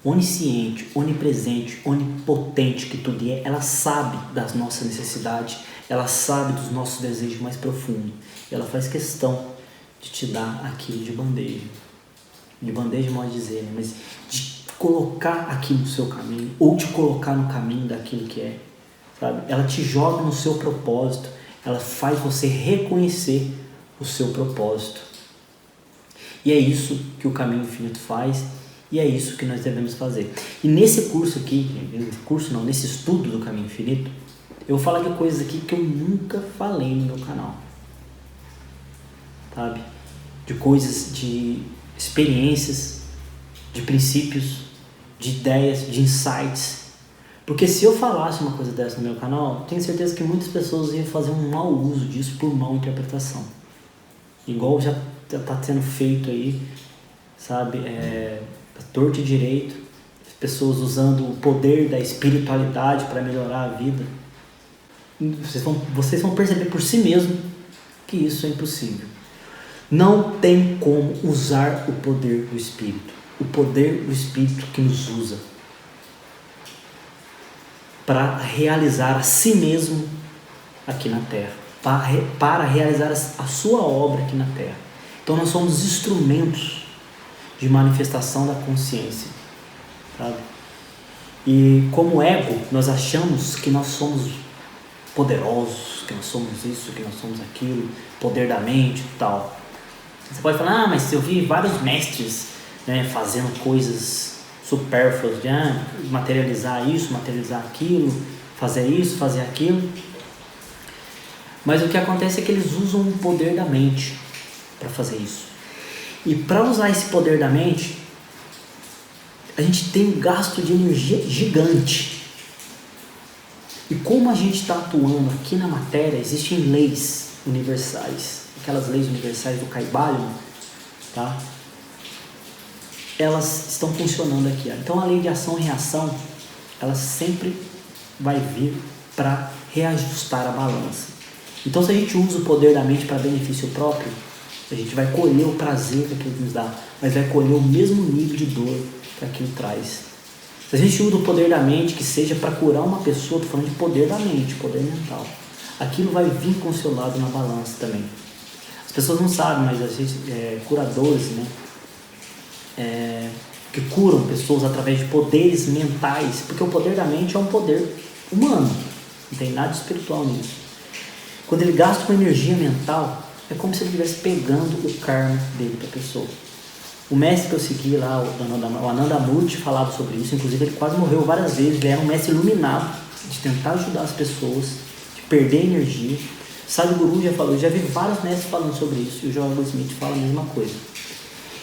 onisciente, onipresente, onipotente que tudo é, ela sabe das nossas necessidades, ela sabe dos nossos desejos mais profundos. E ela faz questão de te dar aquilo de bandeja. De bandeja, modo de dizer, né? Mas de colocar aqui no seu caminho, ou te colocar no caminho daquilo que é, sabe? Ela te joga no seu propósito, ela faz você reconhecer o seu propósito. E é isso que o Caminho Infinito faz, e é isso que nós devemos fazer. E nesse curso aqui, nesse estudo do Caminho Infinito, eu vou falar de coisas aqui que eu nunca falei no meu canal, sabe? De coisas, de experiências, de princípios, de ideias, de insights. Porque se eu falasse uma coisa dessa no meu canal, tenho certeza que muitas pessoas iam fazer um mau uso disso por mal interpretação. Igual já está sendo feito aí, sabe? Torto e direito, as pessoas usando o poder da espiritualidade para melhorar a vida. Vocês vão perceber por si mesmo que isso é impossível. Não tem como usar o poder do Espírito. O poder do Espírito que nos usa para realizar a si mesmo aqui na Terra. Para realizar a sua obra aqui na Terra. Então nós somos instrumentos de manifestação da consciência, sabe? E como ego, nós achamos que nós somos poderosos, que nós somos isso, que nós somos aquilo, poder da mente e tal. Você pode falar, mas eu vi vários mestres, né, fazendo coisas supérfluas, de materializar isso, materializar aquilo, fazer isso, fazer aquilo. Mas o que acontece é que eles usam o poder da mente para fazer isso. E para usar esse poder da mente, a gente tem um gasto de energia gigante. E como a gente está atuando aqui na matéria, existem leis universais, aquelas leis universais do Kybalion, tá? Elas estão funcionando aqui. Então a lei de ação e reação, ela sempre vai vir para reajustar a balança. Então se a gente usa o poder da mente para benefício próprio, a gente vai colher o prazer que aquilo nos dá, mas vai colher o mesmo nível de dor que aquilo traz. Se a gente usa o poder da mente, que seja para curar uma pessoa, estou falando de poder da mente, poder mental, aquilo vai vir com o seu lado na balança também. As pessoas não sabem, mas às vezes curadores, né, que curam pessoas através de poderes mentais, porque o poder da mente é um poder humano, não tem nada espiritual nisso. Quando ele gasta uma energia mental, é como se ele estivesse pegando o karma dele para a pessoa. O mestre que eu segui lá, o Ananda Murti, falava sobre isso. Inclusive ele quase morreu várias vezes. Ele era um mestre iluminado de tentar ajudar as pessoas, de perder energia. Sadhguru já falou, já vi vários mestres falando sobre isso, e o Joel Goldsmith fala a mesma coisa.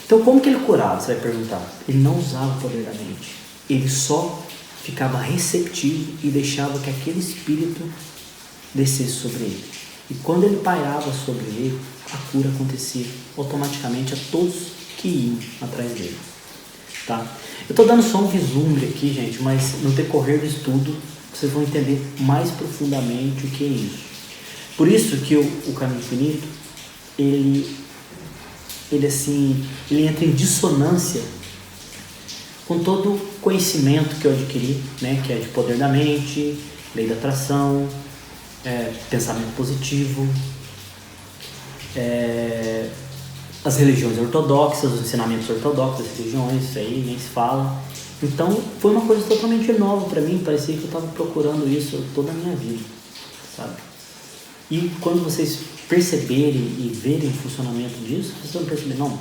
Então como que ele curava, você vai perguntar? Ele não usava o poder da mente, ele só ficava receptivo e deixava que aquele espírito descesse sobre ele. E quando ele pairava sobre ele, a cura acontecia automaticamente a todos que iam atrás dele. Tá? Eu estou dando só um vislumbre aqui, gente, mas no decorrer do estudo vocês vão entender mais profundamente o que é isso. Por isso que o Caminho Infinito, ele entra em dissonância com todo o conhecimento que eu adquiri, né, que é de poder da mente, lei da atração, pensamento positivo, as religiões ortodoxas, os ensinamentos ortodoxos das religiões, isso aí nem se fala. Então foi uma coisa totalmente nova para mim, parecia que eu estava procurando isso toda a minha vida, sabe? E quando vocês perceberem e verem o funcionamento disso, vocês vão perceber, não,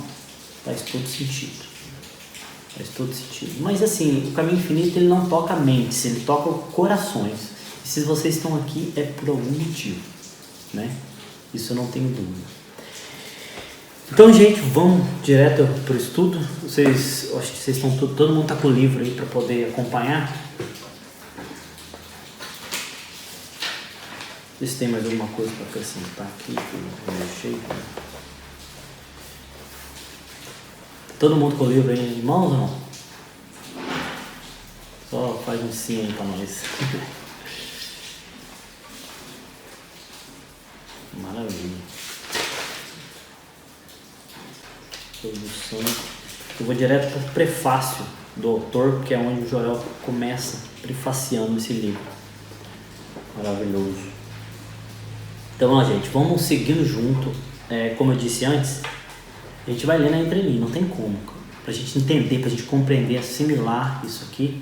faz todo sentido. Faz todo sentido. Mas assim, o Caminho Infinito ele não toca mentes, ele toca corações. E se vocês estão aqui é por algum motivo, né? Isso eu não tenho dúvida. Então, gente, vamos direto para o estudo. Eu acho que vocês estão todo mundo está com o livro aí para poder acompanhar. Ver se tem mais alguma coisa para acrescentar aqui, cheio. Todo mundo com o livro aí em mãos ou não? Só faz um sim aí para nós. Maravilha. Introdução. Eu vou direto para o prefácio do autor, que é onde o Joel começa prefaciando esse livro. Maravilhoso. Então, ó, gente, vamos seguindo junto. Como eu disse antes, a gente vai ler na entrelinha, não tem como. Pra gente entender, pra gente compreender, assimilar isso aqui,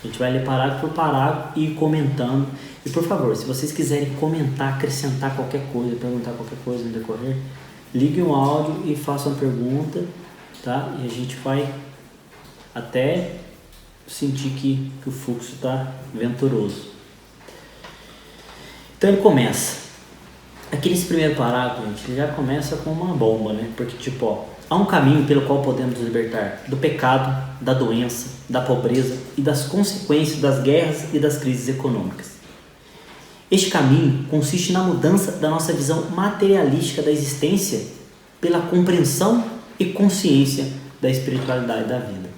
a gente vai ler parágrafo por parágrafo e ir comentando. E por favor, se vocês quiserem comentar, acrescentar qualquer coisa, perguntar qualquer coisa no decorrer, liguem o áudio e façam a pergunta, tá? E a gente vai até sentir que o fluxo está venturoso. Então ele começa. Aqui nesse primeiro parágrafo, gente, ele já começa com uma bomba, né? Porque, tipo, ó, há um caminho pelo qual podemos nos libertar do pecado, da doença, da pobreza e das consequências das guerras e das crises econômicas. Este caminho consiste na mudança da nossa visão materialística da existência pela compreensão e consciência da espiritualidade da vida.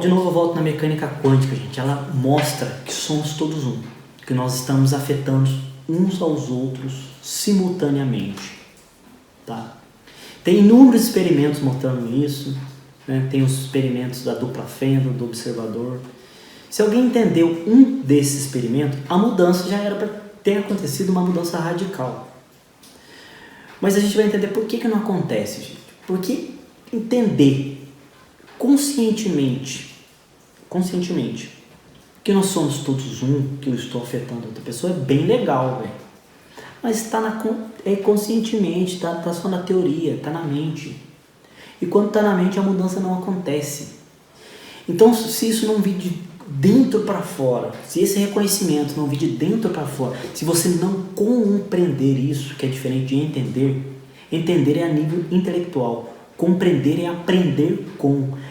De novo eu volto na mecânica quântica, gente. Ela mostra que somos todos um, que nós estamos afetando uns aos outros simultaneamente, tá? Tem inúmeros experimentos mostrando isso, né? Tem os experimentos da dupla fenda, do observador. Se alguém entendeu um desses experimentos, a mudança já era para ter acontecido, uma mudança radical. Mas a gente vai entender por que não acontece, gente. Porque entender conscientemente que nós somos todos um, que eu estou afetando outra pessoa, é bem legal, velho. Mas está conscientemente, tá só na teoria, está na mente. E quando está na mente, a mudança não acontece. Então, se isso não vir de dentro para fora, se esse reconhecimento não vir de dentro para fora, se você não compreender isso, que é diferente de entender é a nível intelectual, compreender é aprender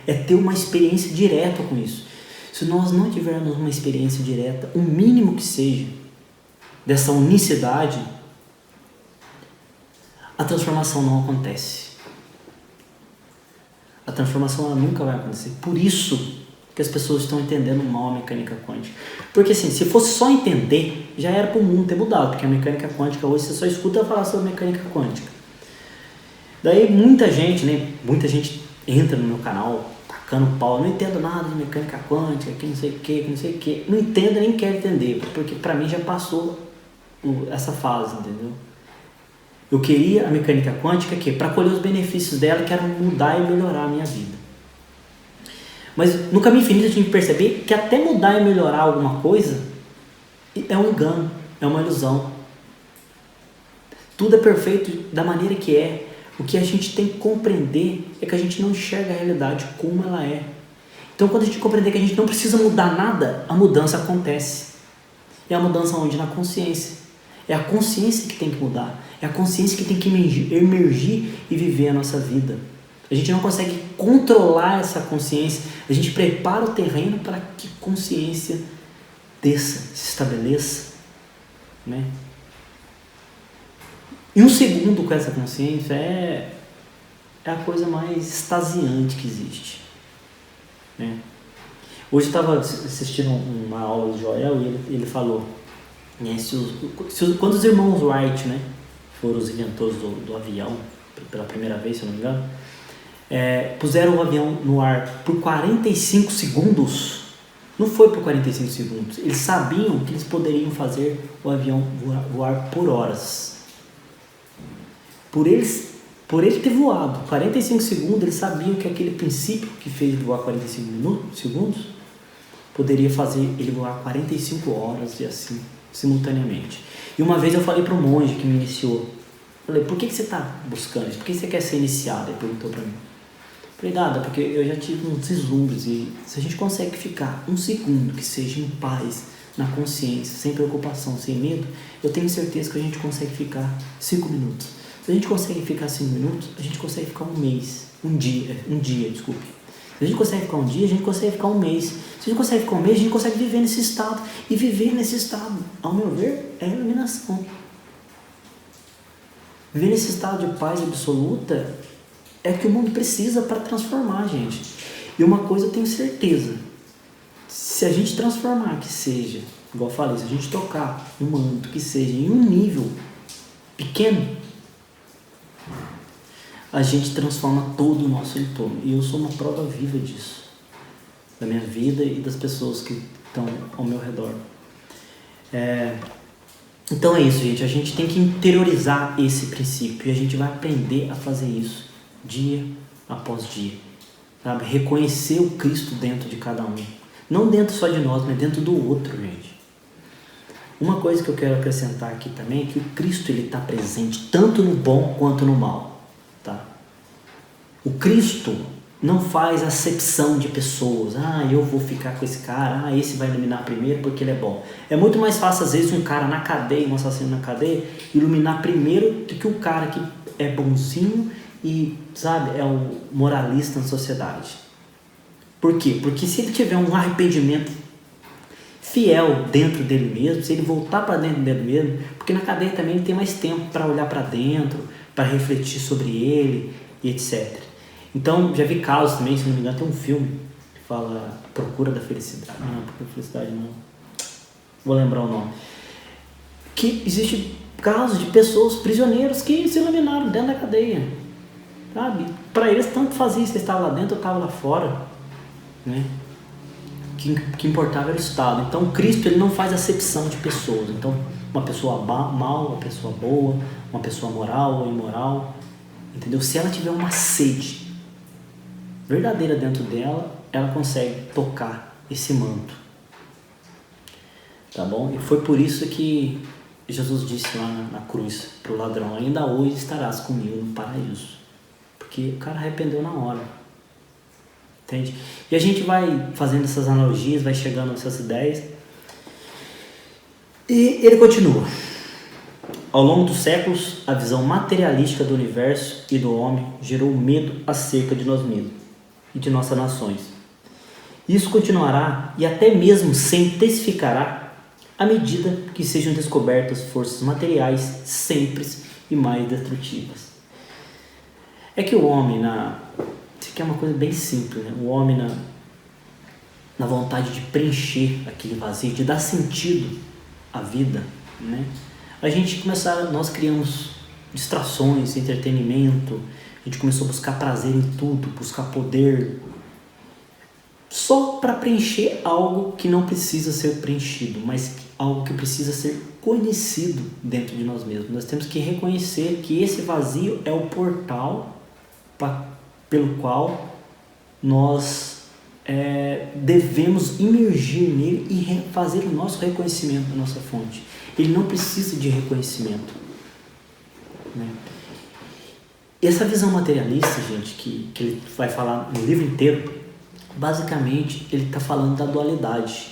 é ter uma experiência direta com isso. Se nós não tivermos uma experiência direta, o mínimo que seja, dessa unicidade, a transformação não acontece. A transformação ela nunca vai acontecer. Por isso que as pessoas estão entendendo mal a mecânica quântica. Porque assim, se fosse só entender, já era para o mundo ter mudado. Porque a mecânica quântica hoje, você só escuta falar sobre mecânica quântica. Daí muita gente entra no meu canal tacando pau, não entendo nada de mecânica quântica, que não sei o que, não entendo nem quero entender, porque para mim já passou essa fase, entendeu? Eu queria a mecânica quântica para colher os benefícios dela, que era mudar e melhorar a minha vida. Mas no caminho infinito eu tinha que perceber que até mudar e melhorar alguma coisa é um engano, é uma ilusão. Tudo é perfeito da maneira que é. O que a gente tem que compreender é que a gente não enxerga a realidade como ela é. Então, quando a gente compreender que a gente não precisa mudar nada, a mudança acontece. E a mudança onde? Na consciência. É a consciência que tem que mudar. É a consciência que tem que emergir e viver a nossa vida. A gente não consegue controlar essa consciência. A gente prepara o terreno para que consciência desça, se estabeleça, né? E um segundo com essa consciência é a coisa mais extasiante que existe, né? Hoje eu estava assistindo uma aula de Joel e ele falou, né, quando os irmãos Wright, né, foram os inventores do avião, pela primeira vez, se eu não me engano, puseram o avião no ar por 45 segundos, não foi por 45 segundos, eles sabiam que eles poderiam fazer o avião voar por horas. Por ele ter voado 45 segundos, eles sabiam que aquele princípio que fez ele voar 45 segundos poderia fazer ele voar 45 horas e assim, simultaneamente. E uma vez eu falei para um monge que me iniciou, falei, por que você está buscando isso? Por que você quer ser iniciado? Ele perguntou para mim. Falei, nada, porque eu já tive uns vislumbres e se a gente consegue ficar um segundo que seja em paz, na consciência, sem preocupação, sem medo, eu tenho certeza que a gente consegue ficar 5 minutos. Se a gente consegue ficar 5 minutos, a gente consegue ficar um dia. Se a gente consegue ficar um dia, a gente consegue ficar um mês. Se a gente consegue ficar um mês, a gente consegue viver nesse estado. E viver nesse estado, ao meu ver, é iluminação. Viver nesse estado de paz absoluta é o que o mundo precisa para transformar, gente. E uma coisa eu tenho certeza. Se a gente transformar, que seja, igual eu falei, se a gente tocar um manto que seja em um nível pequeno, a gente transforma todo o nosso entorno. E eu sou uma prova viva disso, da minha vida e das pessoas que estão ao meu redor. Então é isso, gente. A gente tem que interiorizar esse princípio e a gente vai aprender a fazer isso dia após dia, sabe? Reconhecer o Cristo dentro de cada um. Não dentro só de nós, mas dentro do outro, gente. Uma coisa que eu quero acrescentar aqui também é que o Cristo está presente tanto no bom quanto no mal, tá? O Cristo não faz acepção de pessoas. Eu vou ficar com esse cara, esse vai iluminar primeiro porque ele é bom. É muito mais fácil, às vezes, um cara na cadeia, um assassino na cadeia, iluminar primeiro do que o cara que é bonzinho e, sabe, é um moralista na sociedade. Por quê? Porque se ele tiver um arrependimento fiel dentro dele mesmo, se ele voltar para dentro dele mesmo, porque na cadeia também ele tem mais tempo para olhar para dentro, para refletir sobre ele e etc. Então, já vi casos também, se não me engano, tem um filme que fala Procura da Felicidade. Não, Procura da Felicidade não. Vou lembrar o nome. Que existe casos de pessoas, prisioneiros, que se iluminaram dentro da cadeia. Sabe? Para eles, tanto fazia se estava lá dentro ou estava lá fora. Né? O que importava era o Estado. Então, Cristo ele não faz acepção de pessoas. Então, uma pessoa mal, uma pessoa boa, uma pessoa moral ou imoral. Entendeu? Se ela tiver uma sede verdadeira dentro dela, ela consegue tocar esse manto, tá bom? E foi por isso que Jesus disse lá na cruz pro ladrão: ainda hoje estarás comigo no paraíso, porque o cara arrependeu na hora, entende? E a gente vai fazendo essas analogias, vai chegando nessas ideias, e ele continua: ao longo dos séculos, a visão materialística do universo e do homem gerou medo acerca de nós mesmos e de nossas nações. Isso continuará e até mesmo se intensificará à medida que sejam descobertas forças materiais sempre e mais destrutivas. É que o homem, isso aqui é uma coisa bem simples, né? O homem na vontade de preencher aquele vazio, de dar sentido à vida, né? Nós criamos distrações, entretenimento, a gente começou a buscar prazer em tudo, buscar poder, só para preencher algo que não precisa ser preenchido, mas algo que precisa ser conhecido dentro de nós mesmos. Nós temos que reconhecer que esse vazio é o portal pelo qual nós devemos imergir nele e fazer o nosso reconhecimento da nossa fonte. Ele não precisa de reconhecimento, né? Essa visão materialista, gente, que ele vai falar no livro inteiro, basicamente ele está falando da dualidade,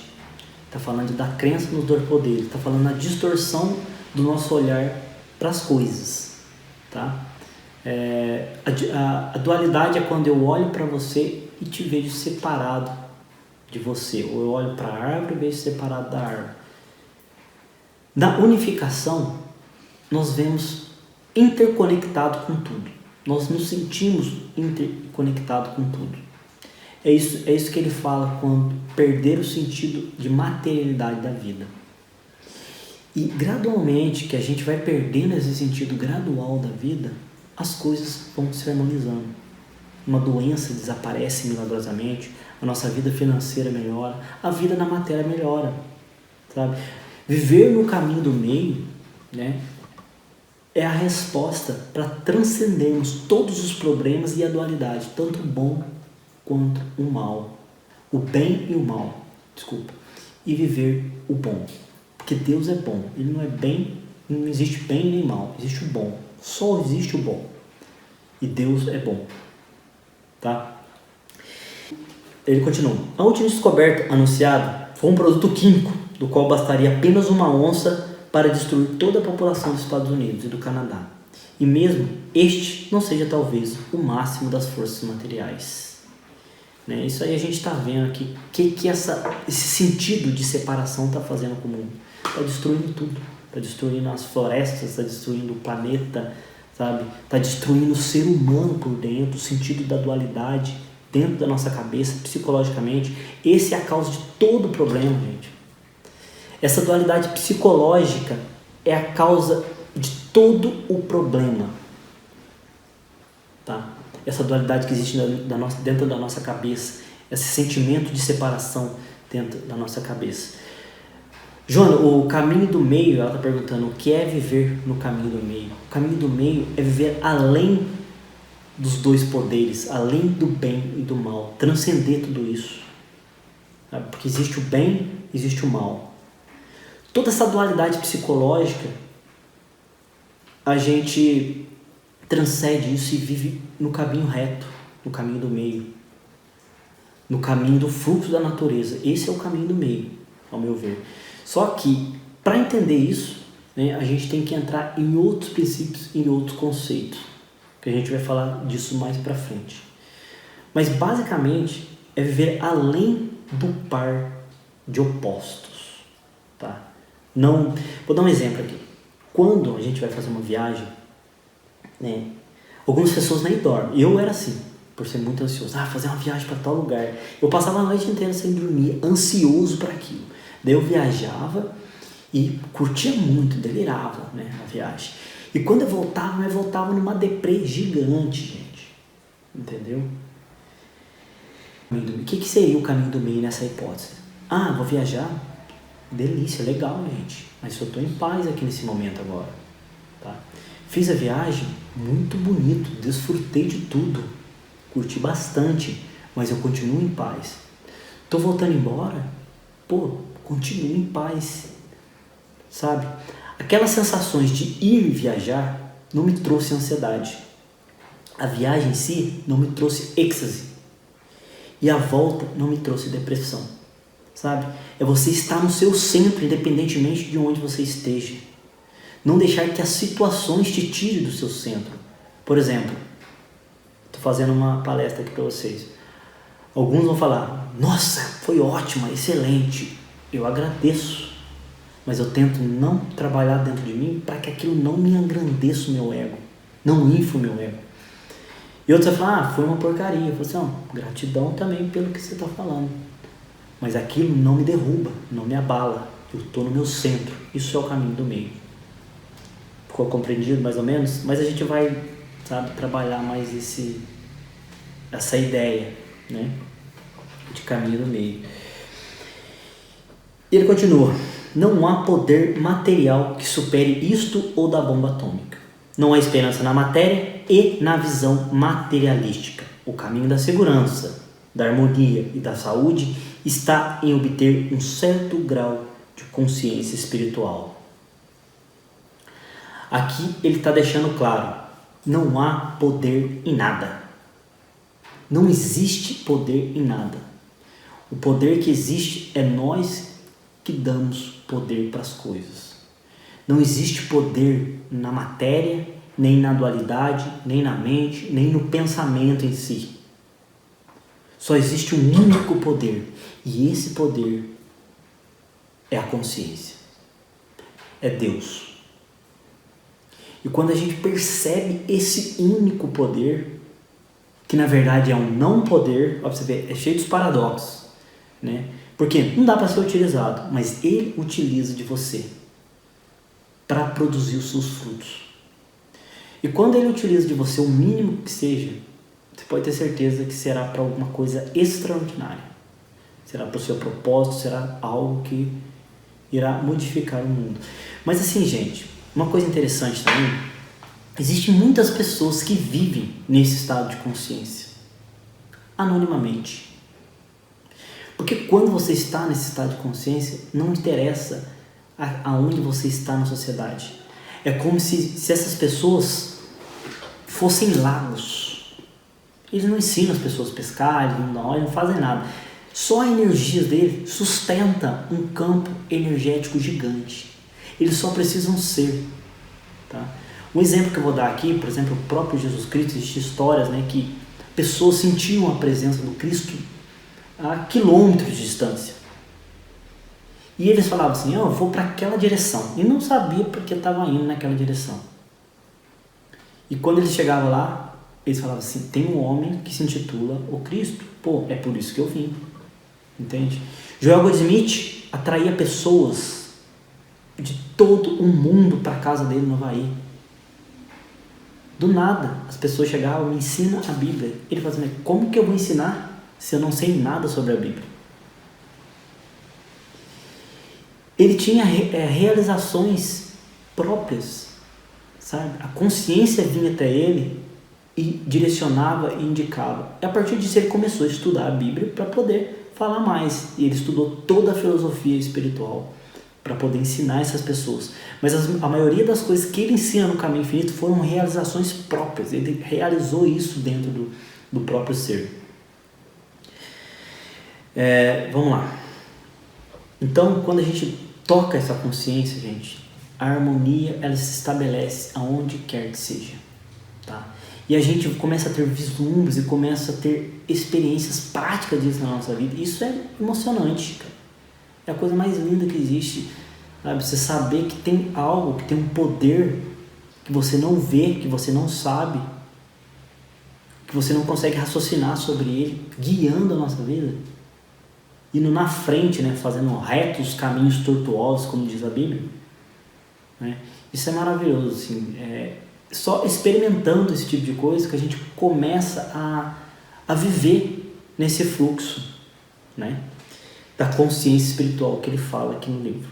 está falando da crença no poder, está falando da distorção do nosso olhar para as coisas, tá? A dualidade é quando eu olho para você e te vejo separado de você, ou eu olho para a árvore e vejo separado da árvore. Na unificação, nós vemos interconectado com tudo. Nós nos sentimos interconectados com tudo. É isso que ele fala quando perder o sentido de materialidade da vida. E gradualmente, que a gente vai perdendo esse sentido gradual da vida, as coisas vão se harmonizando. Uma doença desaparece milagrosamente, a nossa vida financeira melhora, a vida na matéria melhora, sabe? Viver no caminho do meio, né, é a resposta para transcendermos todos os problemas e a dualidade, tanto o bom quanto o mal, o bem e o mal, e viver o bom, porque Deus é bom, Ele não é bem, não existe bem nem mal, existe o bom, só existe o bom, e Deus é bom, tá? Ele continua: a última descoberta anunciada foi um produto químico, do qual bastaria apenas uma onça para destruir toda a população dos Estados Unidos e do Canadá. E mesmo este não seja talvez o máximo das forças materiais. Né? Isso aí a gente está vendo aqui, que esse sentido de separação está fazendo com o mundo. Está destruindo tudo. Está destruindo as florestas, está destruindo o planeta, sabe? Está destruindo o ser humano por dentro, o sentido da dualidade dentro da nossa cabeça, psicologicamente. Esse é a causa de todo o problema, gente. Essa dualidade psicológica é a causa de todo o problema. tá? Essa dualidade que existe dentro da nossa cabeça, esse sentimento de separação dentro da nossa cabeça. Joana, o caminho do meio, ela está perguntando, o que é viver no caminho do meio? O caminho do meio é viver além dos dois poderes, além do bem e do mal, transcender tudo isso. Sabe? Porque existe o bem, existe o mal. Toda essa dualidade psicológica, a gente transcende isso e vive no caminho reto, no caminho do meio, no caminho do fluxo da natureza. Esse é o caminho do meio, ao meu ver. Só que, para entender isso, né, a gente tem que entrar em outros princípios, em outros conceitos, que a gente vai falar disso mais para frente. Mas, basicamente, é viver além do par de opostos. Tá? Não, vou dar um exemplo aqui. Quando a gente vai fazer uma viagem, né, algumas pessoas nem dormem. Eu era assim, por ser muito ansioso. Fazer uma viagem para tal lugar. Eu passava a noite inteira sem dormir, ansioso para aquilo. Daí eu viajava e curtia muito, delirava, né, a viagem. E quando eu voltava numa deprê gigante, gente. Entendeu? O que seria o caminho do meio nessa hipótese? Vou viajar? Delícia, legal, gente. Mas eu estou em paz aqui nesse momento agora. Tá? Fiz a viagem, muito bonito, desfrutei de tudo. Curti bastante, mas eu continuo em paz. Estou voltando embora? Continuo em paz. Sabe? Aquelas sensações de ir viajar não me trouxe ansiedade. A viagem em si não me trouxe êxtase. E a volta não me trouxe depressão. Sabe? É você estar no seu centro, independentemente de onde você esteja. Não deixar que as situações te tirem do seu centro. Por exemplo, estou fazendo uma palestra aqui para vocês. Alguns vão falar, nossa, foi ótima, excelente. Eu agradeço. Mas eu tento não trabalhar dentro de mim para que aquilo não me engrandeça o meu ego. Não infle o meu ego. E outros vão falar, foi uma porcaria. Eu falo assim, gratidão também pelo que você está falando. Mas aquilo não me derruba, não me abala. Eu estou no meu centro. Isso é o caminho do meio. Ficou compreendido mais ou menos? Mas a gente vai, trabalhar mais essa ideia, né, de caminho do meio. E ele continua. Não há poder material que supere isto ou da bomba atômica. Não há esperança na matéria e na visão materialística. O caminho da segurança, da harmonia e da saúde está em obter um certo grau de consciência espiritual. Aqui ele está deixando claro, não há poder em nada. Não existe poder em nada. O poder que existe é nós que damos poder para as coisas. Não existe poder na matéria, nem na dualidade, nem na mente, nem no pensamento em si. Só existe um único poder, e esse poder é a consciência. É Deus. E quando a gente percebe esse único poder, que na verdade é um não poder, ó, pra você ver, é cheio dos paradoxos, né? Porque não dá para ser utilizado, mas ele utiliza de você para produzir os seus frutos. E quando ele utiliza de você o mínimo que seja, você pode ter certeza que será para alguma coisa extraordinária. Será para o seu propósito, será algo que irá modificar o mundo. Mas assim, gente, uma coisa interessante também, existem muitas pessoas que vivem nesse estado de consciência, anonimamente. Porque quando você está nesse estado de consciência, não interessa aonde você está na sociedade. É como se essas pessoas fossem lagos. Eles não ensinam as pessoas a pescar, eles não fazem nada. Só a energia dele sustenta um campo energético gigante. Eles só precisam ser. Tá? Um exemplo que eu vou dar aqui, por exemplo, o próprio Jesus Cristo, existem histórias, né, que pessoas sentiam a presença do Cristo a quilômetros de distância. E eles falavam assim, eu vou para aquela direção. E não sabia porque estava indo naquela direção. E quando eles chegavam lá, eles falavam assim, tem um homem que se intitula o Cristo. É por isso que eu vim. Entende? Joel Goldsmith atraía pessoas de todo o mundo para a casa dele no Havaí. Do nada, as pessoas chegavam, me ensina a Bíblia. Ele falava assim, mas como que eu vou ensinar se eu não sei nada sobre a Bíblia? Ele tinha realizações próprias, sabe? A consciência vinha até ele e direcionava e indicava. E a partir disso ele começou a estudar a Bíblia para poder falar mais. E ele estudou toda a filosofia espiritual para poder ensinar essas pessoas. Mas a maioria das coisas que ele ensina no Caminho Infinito foram realizações próprias. Ele realizou isso dentro do próprio ser. Vamos lá. Então, quando a gente toca essa consciência, gente, a harmonia ela se estabelece aonde quer que seja, tá? E a gente começa a ter vislumbres e começa a ter experiências práticas disso na nossa vida. Isso é emocionante, cara. É a coisa mais linda que existe, sabe? Você saber que tem algo, que tem um poder que você não vê, que você não sabe, que você não consegue raciocinar sobre ele, guiando a nossa vida, indo na frente, né? Fazendo retos caminhos tortuosos, como diz a Bíblia, né? Isso é maravilhoso, assim. Só experimentando esse tipo de coisa que a gente começa a viver nesse fluxo, né? Da consciência espiritual que ele fala aqui no livro.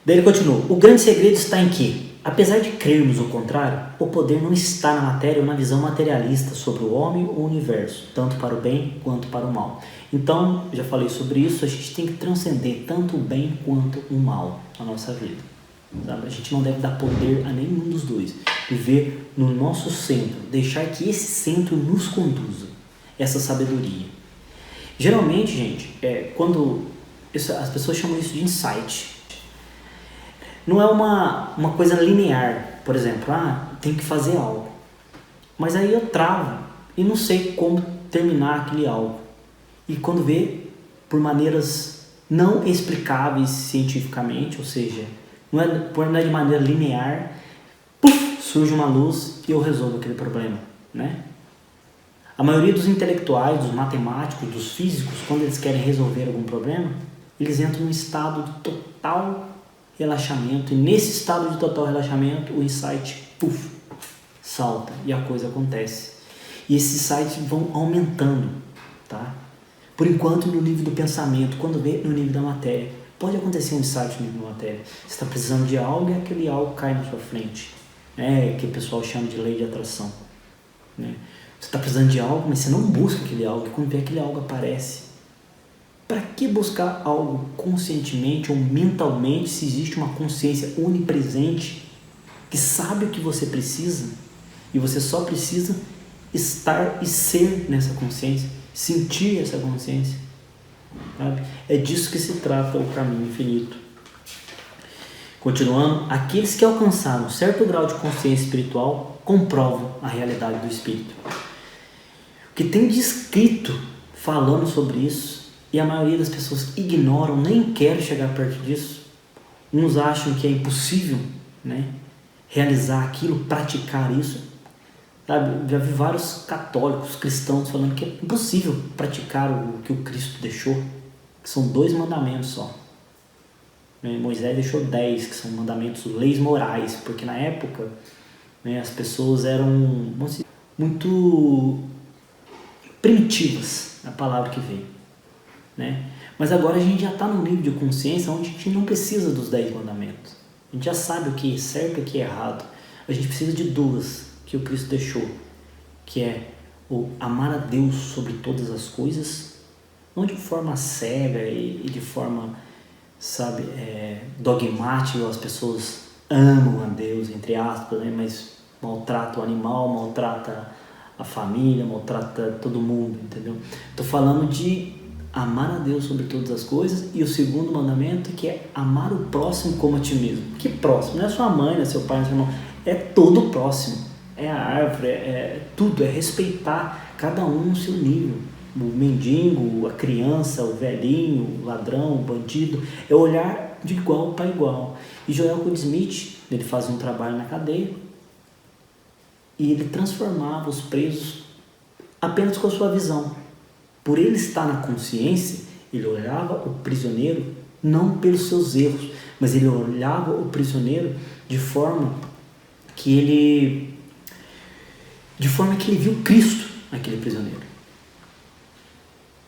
Daí ele continua. O grande segredo está em que, apesar de crermos o contrário, o poder não está na matéria ou na visão materialista sobre o homem ou o universo, tanto para o bem quanto para o mal. Então, já falei sobre isso, a gente tem que transcender tanto o bem quanto o mal na nossa vida. Sabe? A gente não deve dar poder a nenhum dos dois. Viver no nosso centro, deixar que esse centro nos conduza, essa sabedoria. Geralmente, gente, as pessoas chamam isso de insight. Não é uma coisa linear, por exemplo, tem que fazer algo. Mas aí eu travo e não sei como terminar aquele algo. E quando vê, por maneiras não explicáveis cientificamente, ou seja, não é de maneira linear, surge uma luz e eu resolvo aquele problema, né? A maioria dos intelectuais, dos matemáticos, dos físicos, quando eles querem resolver algum problema, eles entram num estado de total relaxamento. E nesse estado de total relaxamento, o insight salta e a coisa acontece. E esses insights vão aumentando, tá? Por enquanto, no nível do pensamento, quando vê no nível da matéria, pode acontecer um insight no nível da matéria. Você está precisando de algo e aquele algo cai na sua frente, né? Que o pessoal chama de lei de atração, né? Você está precisando de algo, mas você não busca aquele algo. E quando vê aquele algo aparece. Para que buscar algo conscientemente ou mentalmente se existe uma consciência onipresente que sabe o que você precisa e você só precisa estar e ser nessa consciência, sentir essa consciência, sabe? É disso que se trata o Caminho Infinito. Continuando, aqueles que alcançaram um certo grau de consciência espiritual comprovam a realidade do espírito. O que tem de escrito falando sobre isso, e a maioria das pessoas ignoram, nem querem chegar perto disso. Uns acham que é impossível, né, realizar aquilo, praticar isso. Sabe? Já vi vários católicos, cristãos falando que é impossível praticar o que o Cristo deixou, que são 2 mandamentos só. Moisés deixou 10, que são mandamentos, leis morais, porque na época, né, as pessoas eram muito primitivas, a palavra que veio, né? Mas agora a gente já está num nível de consciência onde a gente não precisa dos 10 mandamentos. A gente já sabe o que é certo e o que é errado. A gente precisa de 2 que o Cristo deixou, que é o amar a Deus sobre todas as coisas, não de forma cega e de forma, sabe, dogmática. As pessoas amam a Deus, entre aspas, né? Mas maltrata o animal, maltrata a família, maltrata todo mundo, entendeu? Estou falando de amar a Deus sobre todas as coisas, e o segundo mandamento, que é amar o próximo como a ti mesmo. Que próximo? Não é sua mãe, não é seu pai, não é seu irmão, é todo o próximo. É a árvore, é tudo, é respeitar cada um no seu nível. O mendigo, a criança, o velhinho, o ladrão, o bandido, é olhar de igual para igual. E Joel Goldsmith, ele fazia um trabalho na cadeia, e ele transformava os presos apenas com a sua visão. Por ele estar na consciência, ele olhava o prisioneiro não pelos seus erros, mas ele olhava o prisioneiro de forma que ele, de forma que ele viu Cristo naquele prisioneiro,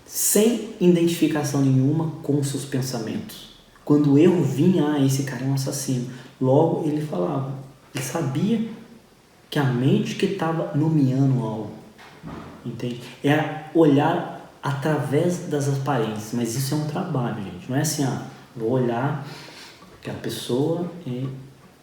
sem identificação nenhuma com seus pensamentos. Quando o erro vinha, esse cara é um assassino, logo ele falava, ele sabia que a mente que estava nomeando algo, entende? É olhar através das aparências, mas isso é um trabalho, gente. Não é assim, vou olhar aquela pessoa.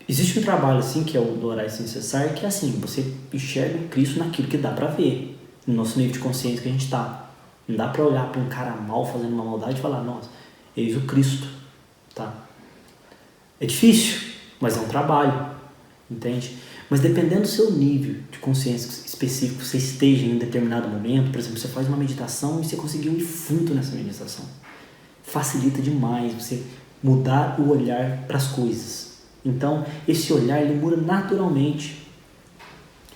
Existe um trabalho assim, que é o do Orar Sem Cessar, que é assim, você enxerga o Cristo naquilo que dá pra ver, no nosso nível de consciência que a gente tá. Não dá pra olhar pra um cara mal fazendo uma maldade e falar, nossa, eis o Cristo, tá? É difícil, mas é um trabalho, entende? Mas dependendo do seu nível de consciência específico, você esteja em um determinado momento, por exemplo, você faz uma meditação e você conseguiu ir fundo nessa meditação. Facilita demais você mudar o olhar para as coisas. Então, esse olhar, ele muda naturalmente.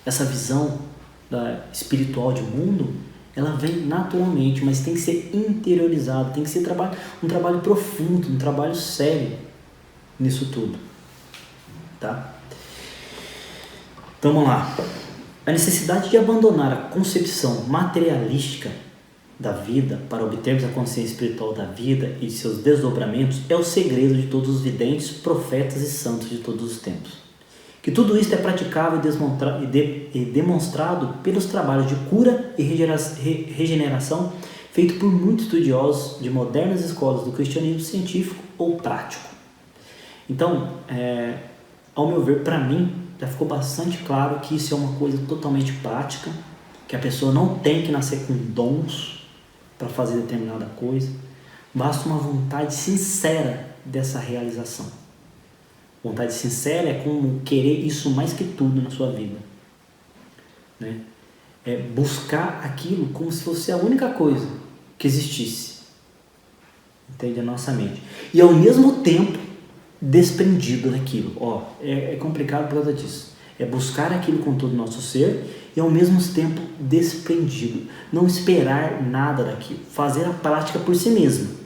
Essa visão espiritual de mundo, ela vem naturalmente, mas tem que ser interiorizado, tem que ser um trabalho profundo, um trabalho sério nisso tudo. Tá? Então vamos lá. A necessidade de abandonar a concepção materialística da vida para obtermos a consciência espiritual da vida e de seus desdobramentos é o segredo de todos os videntes, profetas e santos de todos os tempos. Que tudo isso é praticável e demonstrado pelos trabalhos de cura e regeneração feito por muitos estudiosos de modernas escolas do cristianismo científico ou prático. Então, ao meu ver, para mim, já ficou bastante claro que isso é uma coisa totalmente prática, que a pessoa não tem que nascer com dons para fazer determinada coisa, basta uma vontade sincera dessa realização. Vontade sincera é como querer isso mais que tudo na sua vida, né? É buscar aquilo como se fosse a única coisa que existisse, entende? A nossa mente. E ao mesmo tempo desprendido daquilo. É complicado por causa disso. É buscar aquilo com todo o nosso ser e ao mesmo tempo desprendido. Não esperar nada daquilo. Fazer a prática por si mesmo.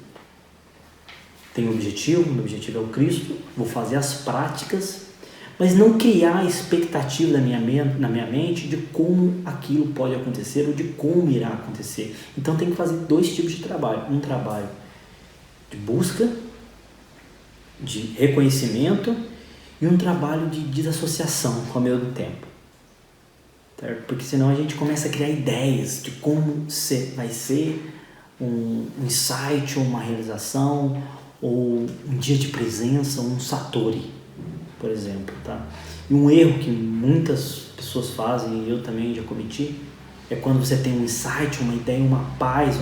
Tem um objetivo, meu objetivo é o Cristo, vou fazer as práticas, mas não criar expectativa na minha mente de como aquilo pode acontecer ou de como irá acontecer. Então tem que fazer dois tipos de trabalho. Um trabalho de busca, de reconhecimento e um trabalho de desassociação ao mesmo tempo, certo? Porque senão a gente começa a criar ideias de como vai ser um insight ou uma realização ou um dia de presença, um satori, por exemplo, tá? E um erro que muitas pessoas fazem e eu também já cometi é quando você tem um insight, uma ideia, uma paz,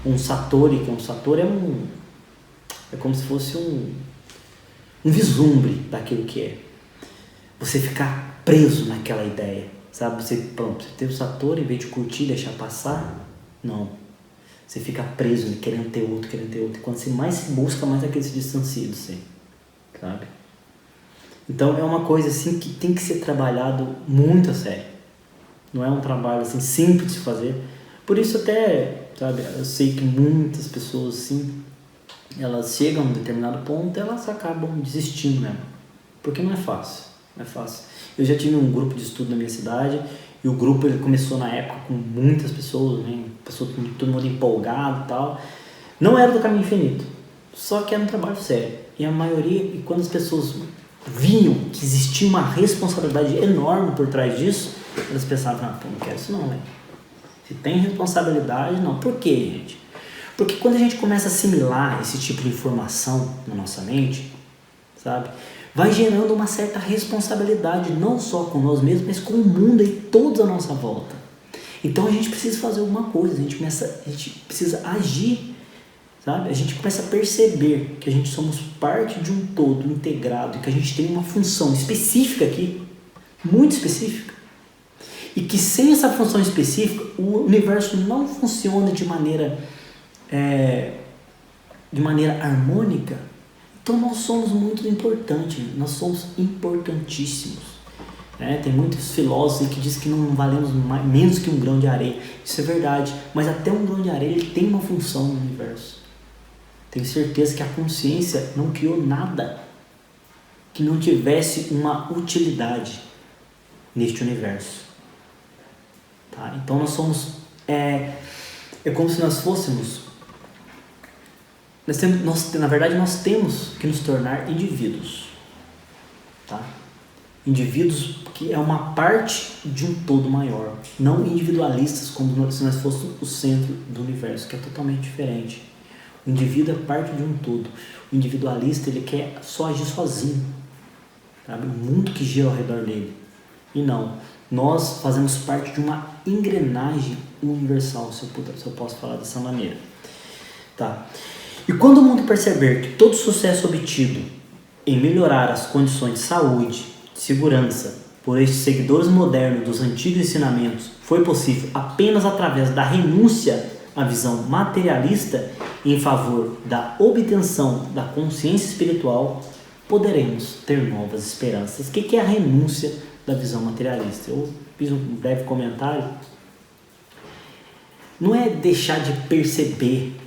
um satori, que um satori é como se fosse um vislumbre daquilo que é. Você ficar preso naquela ideia, sabe? Você teve o satori, em vez de curtir, deixar passar, não. Você fica preso, querendo ter outro. E quando você mais se busca, mais aquele se distancia de você, sabe? Então é uma coisa assim que tem que ser trabalhado muito a sério. Não é um trabalho assim simples de fazer. Por isso até, sabe, eu sei que muitas pessoas assim, elas chegam a um determinado ponto e elas acabam desistindo mesmo. Porque não é fácil. Eu já tive um grupo de estudo na minha cidade e o grupo ele começou na época com muitas pessoas, né? Todo mundo empolgado e tal. Não era do Caminho Infinito, só que era um trabalho sério. E a maioria, e quando as pessoas viam que existia uma responsabilidade enorme por trás disso, elas pensavam, não quero isso não, velho. Se tem responsabilidade, não. Por quê, gente? Porque quando a gente começa a assimilar esse tipo de informação na nossa mente, sabe, vai gerando uma certa responsabilidade, não só com nós mesmos, mas com o mundo e todos à nossa volta. Então a gente precisa fazer alguma coisa, a gente precisa agir, sabe? A gente começa a perceber que a gente somos parte de um todo integrado e que a gente tem uma função específica aqui, muito específica, e que sem essa função específica o universo não funciona de maneira harmônica. Então nós somos muito importantes, nós somos importantíssimos. Tem muitos filósofos que dizem que não valemos menos que um grão de areia. Isso é verdade, mas até um grão de areia ele tem uma função no universo. Tenho certeza que a consciência não criou nada que não tivesse uma utilidade. neste universo. Tá? Então nós somos, é como se nós fôssemos, na verdade nós temos que nos tornar indivíduos. Tá? Indivíduos que é uma parte de um todo maior, não individualistas como se nós fôssemos o centro do universo, que é totalmente diferente. O indivíduo é parte de um todo. O individualista, ele quer só agir sozinho, sabe? O mundo que gira ao redor dele. E não, nós fazemos parte de uma engrenagem universal, se eu posso falar dessa maneira. Tá? E quando o mundo perceber que todo sucesso obtido em melhorar as condições de saúde, de segurança, por estes seguidores modernos dos antigos ensinamentos, foi possível apenas através da renúncia à visão materialista em favor da obtenção da consciência espiritual, poderemos ter novas esperanças. O que é a renúncia da visão materialista? Eu fiz um breve comentário. Não é deixar de perceber,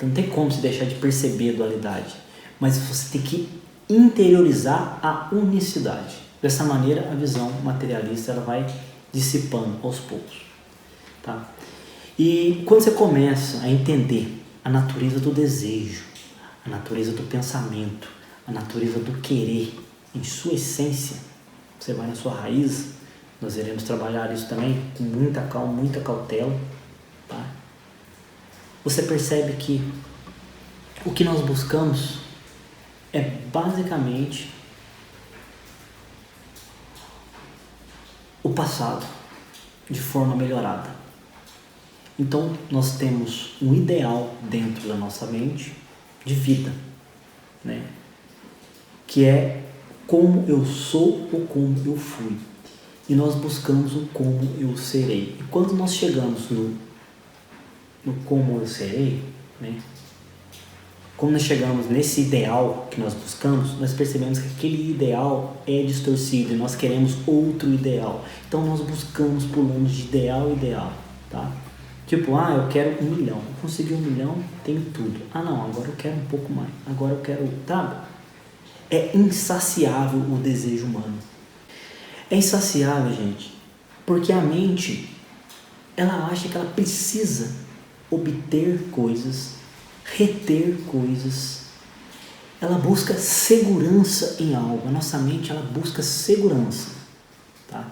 não tem como se deixar de perceber a dualidade, mas você tem que interiorizar a unicidade. Dessa maneira, a visão materialista ela vai dissipando aos poucos. Tá? E quando você começa a entender a natureza do desejo, a natureza do pensamento, a natureza do querer em sua essência, você vai na sua raiz, nós iremos trabalhar isso também com muita calma, muita cautela. Tá? Você percebe que o que nós buscamos é basicamente o passado de forma melhorada. Então nós temos um ideal dentro da nossa mente de vida, né? Que é como eu sou ou como eu fui. E nós buscamos o como eu serei. E quando nós chegamos no como eu serei, né? Quando nós chegamos nesse ideal que nós buscamos, nós percebemos que aquele ideal é distorcido e nós queremos outro ideal. Então nós buscamos, pulando de ideal em ideal, tá? Tipo, eu quero 1 milhão. Eu consegui 1 milhão, tenho tudo. Não, agora eu quero um pouco mais. Agora eu quero, tá? É insaciável o desejo humano. É insaciável, gente, porque a mente, ela acha que ela precisa obter coisas, reter coisas. Ela busca segurança em algo. A nossa mente, ela busca segurança, tá?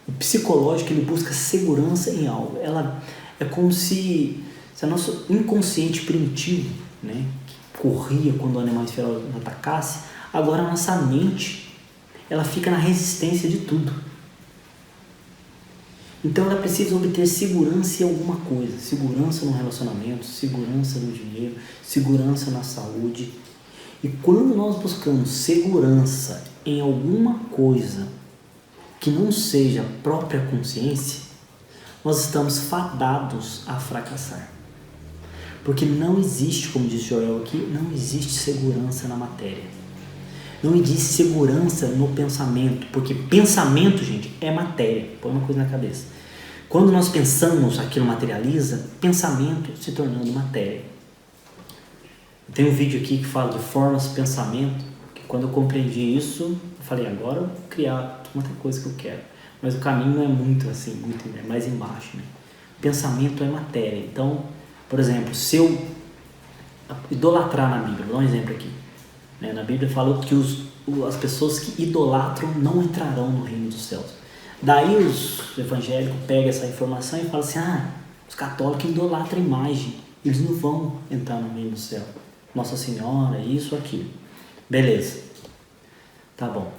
O psicológico, ele busca segurança em algo. Ela é como se o nosso inconsciente primitivo, né, que corria quando o animal ferozes atacasse, agora a nossa mente, ela fica na resistência de tudo. Então ela precisa obter segurança em alguma coisa, segurança no relacionamento, segurança no dinheiro, segurança na saúde. E quando nós buscamos segurança em alguma coisa que não seja a própria consciência, nós estamos fadados a fracassar. Porque não existe, como disse Joel aqui, não existe segurança na matéria. Não existe segurança no pensamento, porque pensamento, gente, é matéria. Põe uma coisa na cabeça. Quando nós pensamos, aquilo materializa, pensamento se tornando matéria. Tem um vídeo aqui que fala de formas de pensamento, que quando eu compreendi isso, eu falei, agora eu vou criar muita coisa que eu quero. Mas o caminho não é muito assim, é mais embaixo, né? Pensamento é matéria. Então, por exemplo, se eu idolatrar na Bíblia, vou dar um exemplo aqui. Na Bíblia fala que as pessoas que idolatram não entrarão no reino dos céus. Daí os evangélicos pegam essa informação e falam assim, os católicos idolatram a imagem, eles não vão entrar no reino do céu. Nossa Senhora, isso, aquilo. Beleza. Tá bom.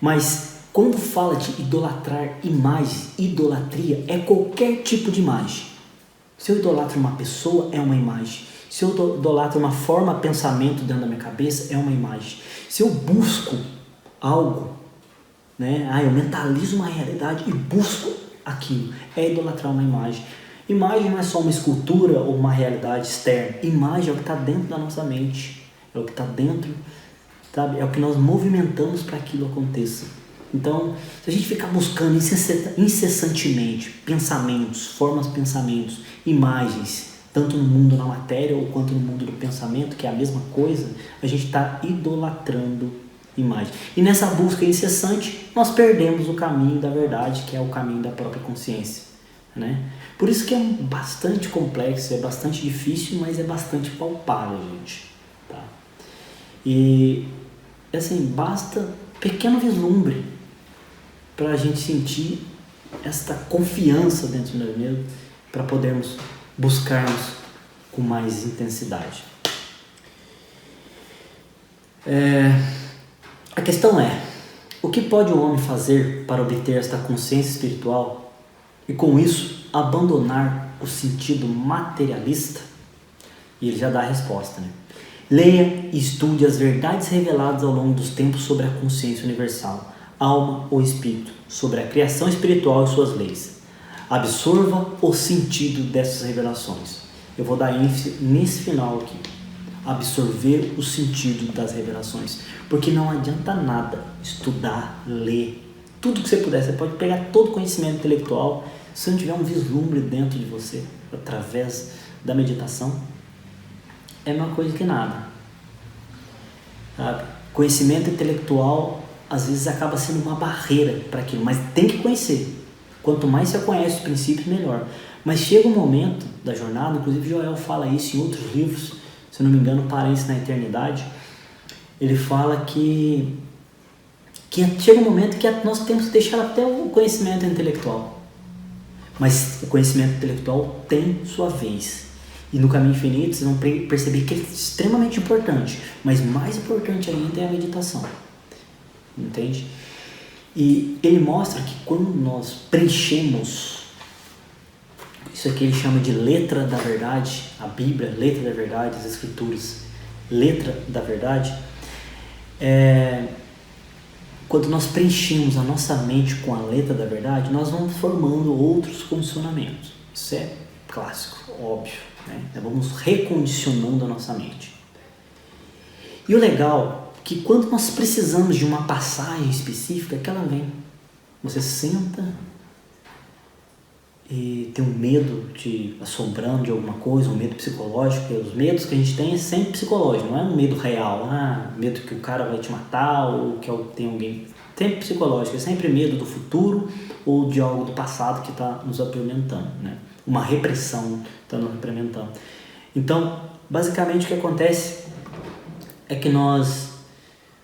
Mas quando fala de idolatrar imagens, idolatria é qualquer tipo de imagem. Se eu idolatro uma pessoa, é uma imagem. Se eu idolatro uma forma, pensamento dentro da minha cabeça, é uma imagem. Se eu busco algo, né? Eu mentalizo uma realidade e busco aquilo, é idolatrar uma imagem. Imagem não é só uma escultura ou uma realidade externa. Imagem é o que está dentro da nossa mente, é o que está dentro, sabe? É o que nós movimentamos para que aquilo aconteça. Então, se a gente ficar buscando incessantemente pensamentos, formas de pensamentos, imagens, tanto no mundo da matéria ou quanto no mundo do pensamento, que é a mesma coisa, a gente está idolatrando imagem. E nessa busca incessante, nós perdemos o caminho da verdade, que é o caminho da própria consciência, né? Por isso que é bastante complexo, é bastante difícil, mas é bastante palpável, gente. Tá? E, assim, basta pequeno vislumbre para a gente sentir esta confiança dentro de nós mesmos, para podermos buscarmos com mais intensidade. A questão é, o que pode o homem fazer para obter esta consciência espiritual e com isso abandonar o sentido materialista? E ele já dá a resposta, né? Leia e estude as verdades reveladas ao longo dos tempos sobre a consciência universal, alma ou espírito, sobre a criação espiritual e suas leis. Absorva o sentido dessas revelações. Eu vou dar ênfase nesse final aqui. Absorver o sentido das revelações. Porque não adianta nada estudar, ler, tudo que você puder. Você pode pegar todo o conhecimento intelectual, se não tiver um vislumbre dentro de você, através da meditação, é uma coisa que nada. Sabe? Conhecimento intelectual, às vezes, acaba sendo uma barreira para aquilo, mas tem que conhecer. Quanto mais você conhece os princípios, melhor. Mas chega um momento da jornada, inclusive Joel fala isso em outros livros, se não me engano, Parênteses na Eternidade, ele fala que chega um momento que nós temos que deixar até o conhecimento intelectual. Mas o conhecimento intelectual tem sua vez. E no Caminho Infinito vocês vão perceber que é extremamente importante, mas mais importante ainda é a meditação. Entende? E ele mostra que quando nós preenchemos, isso aqui ele chama de letra da verdade, a Bíblia, letra da verdade, as Escrituras, letra da verdade, quando nós preenchemos a nossa mente com a letra da verdade, nós vamos formando outros condicionamentos. Isso é clássico, óbvio, né? Nós vamos recondicionando a nossa mente. E o legal é que quando nós precisamos de uma passagem específica, que ela vem. Você senta e tem um medo te assombrando de alguma coisa, um medo psicológico, porque os medos que a gente tem é sempre psicológico, não é um medo real, medo que o cara vai te matar ou que tem alguém, sempre psicológico, é sempre medo do futuro ou de algo do passado que está nos atormentando, né? Uma repressão está nos atormentando. Então, basicamente o que acontece é que nós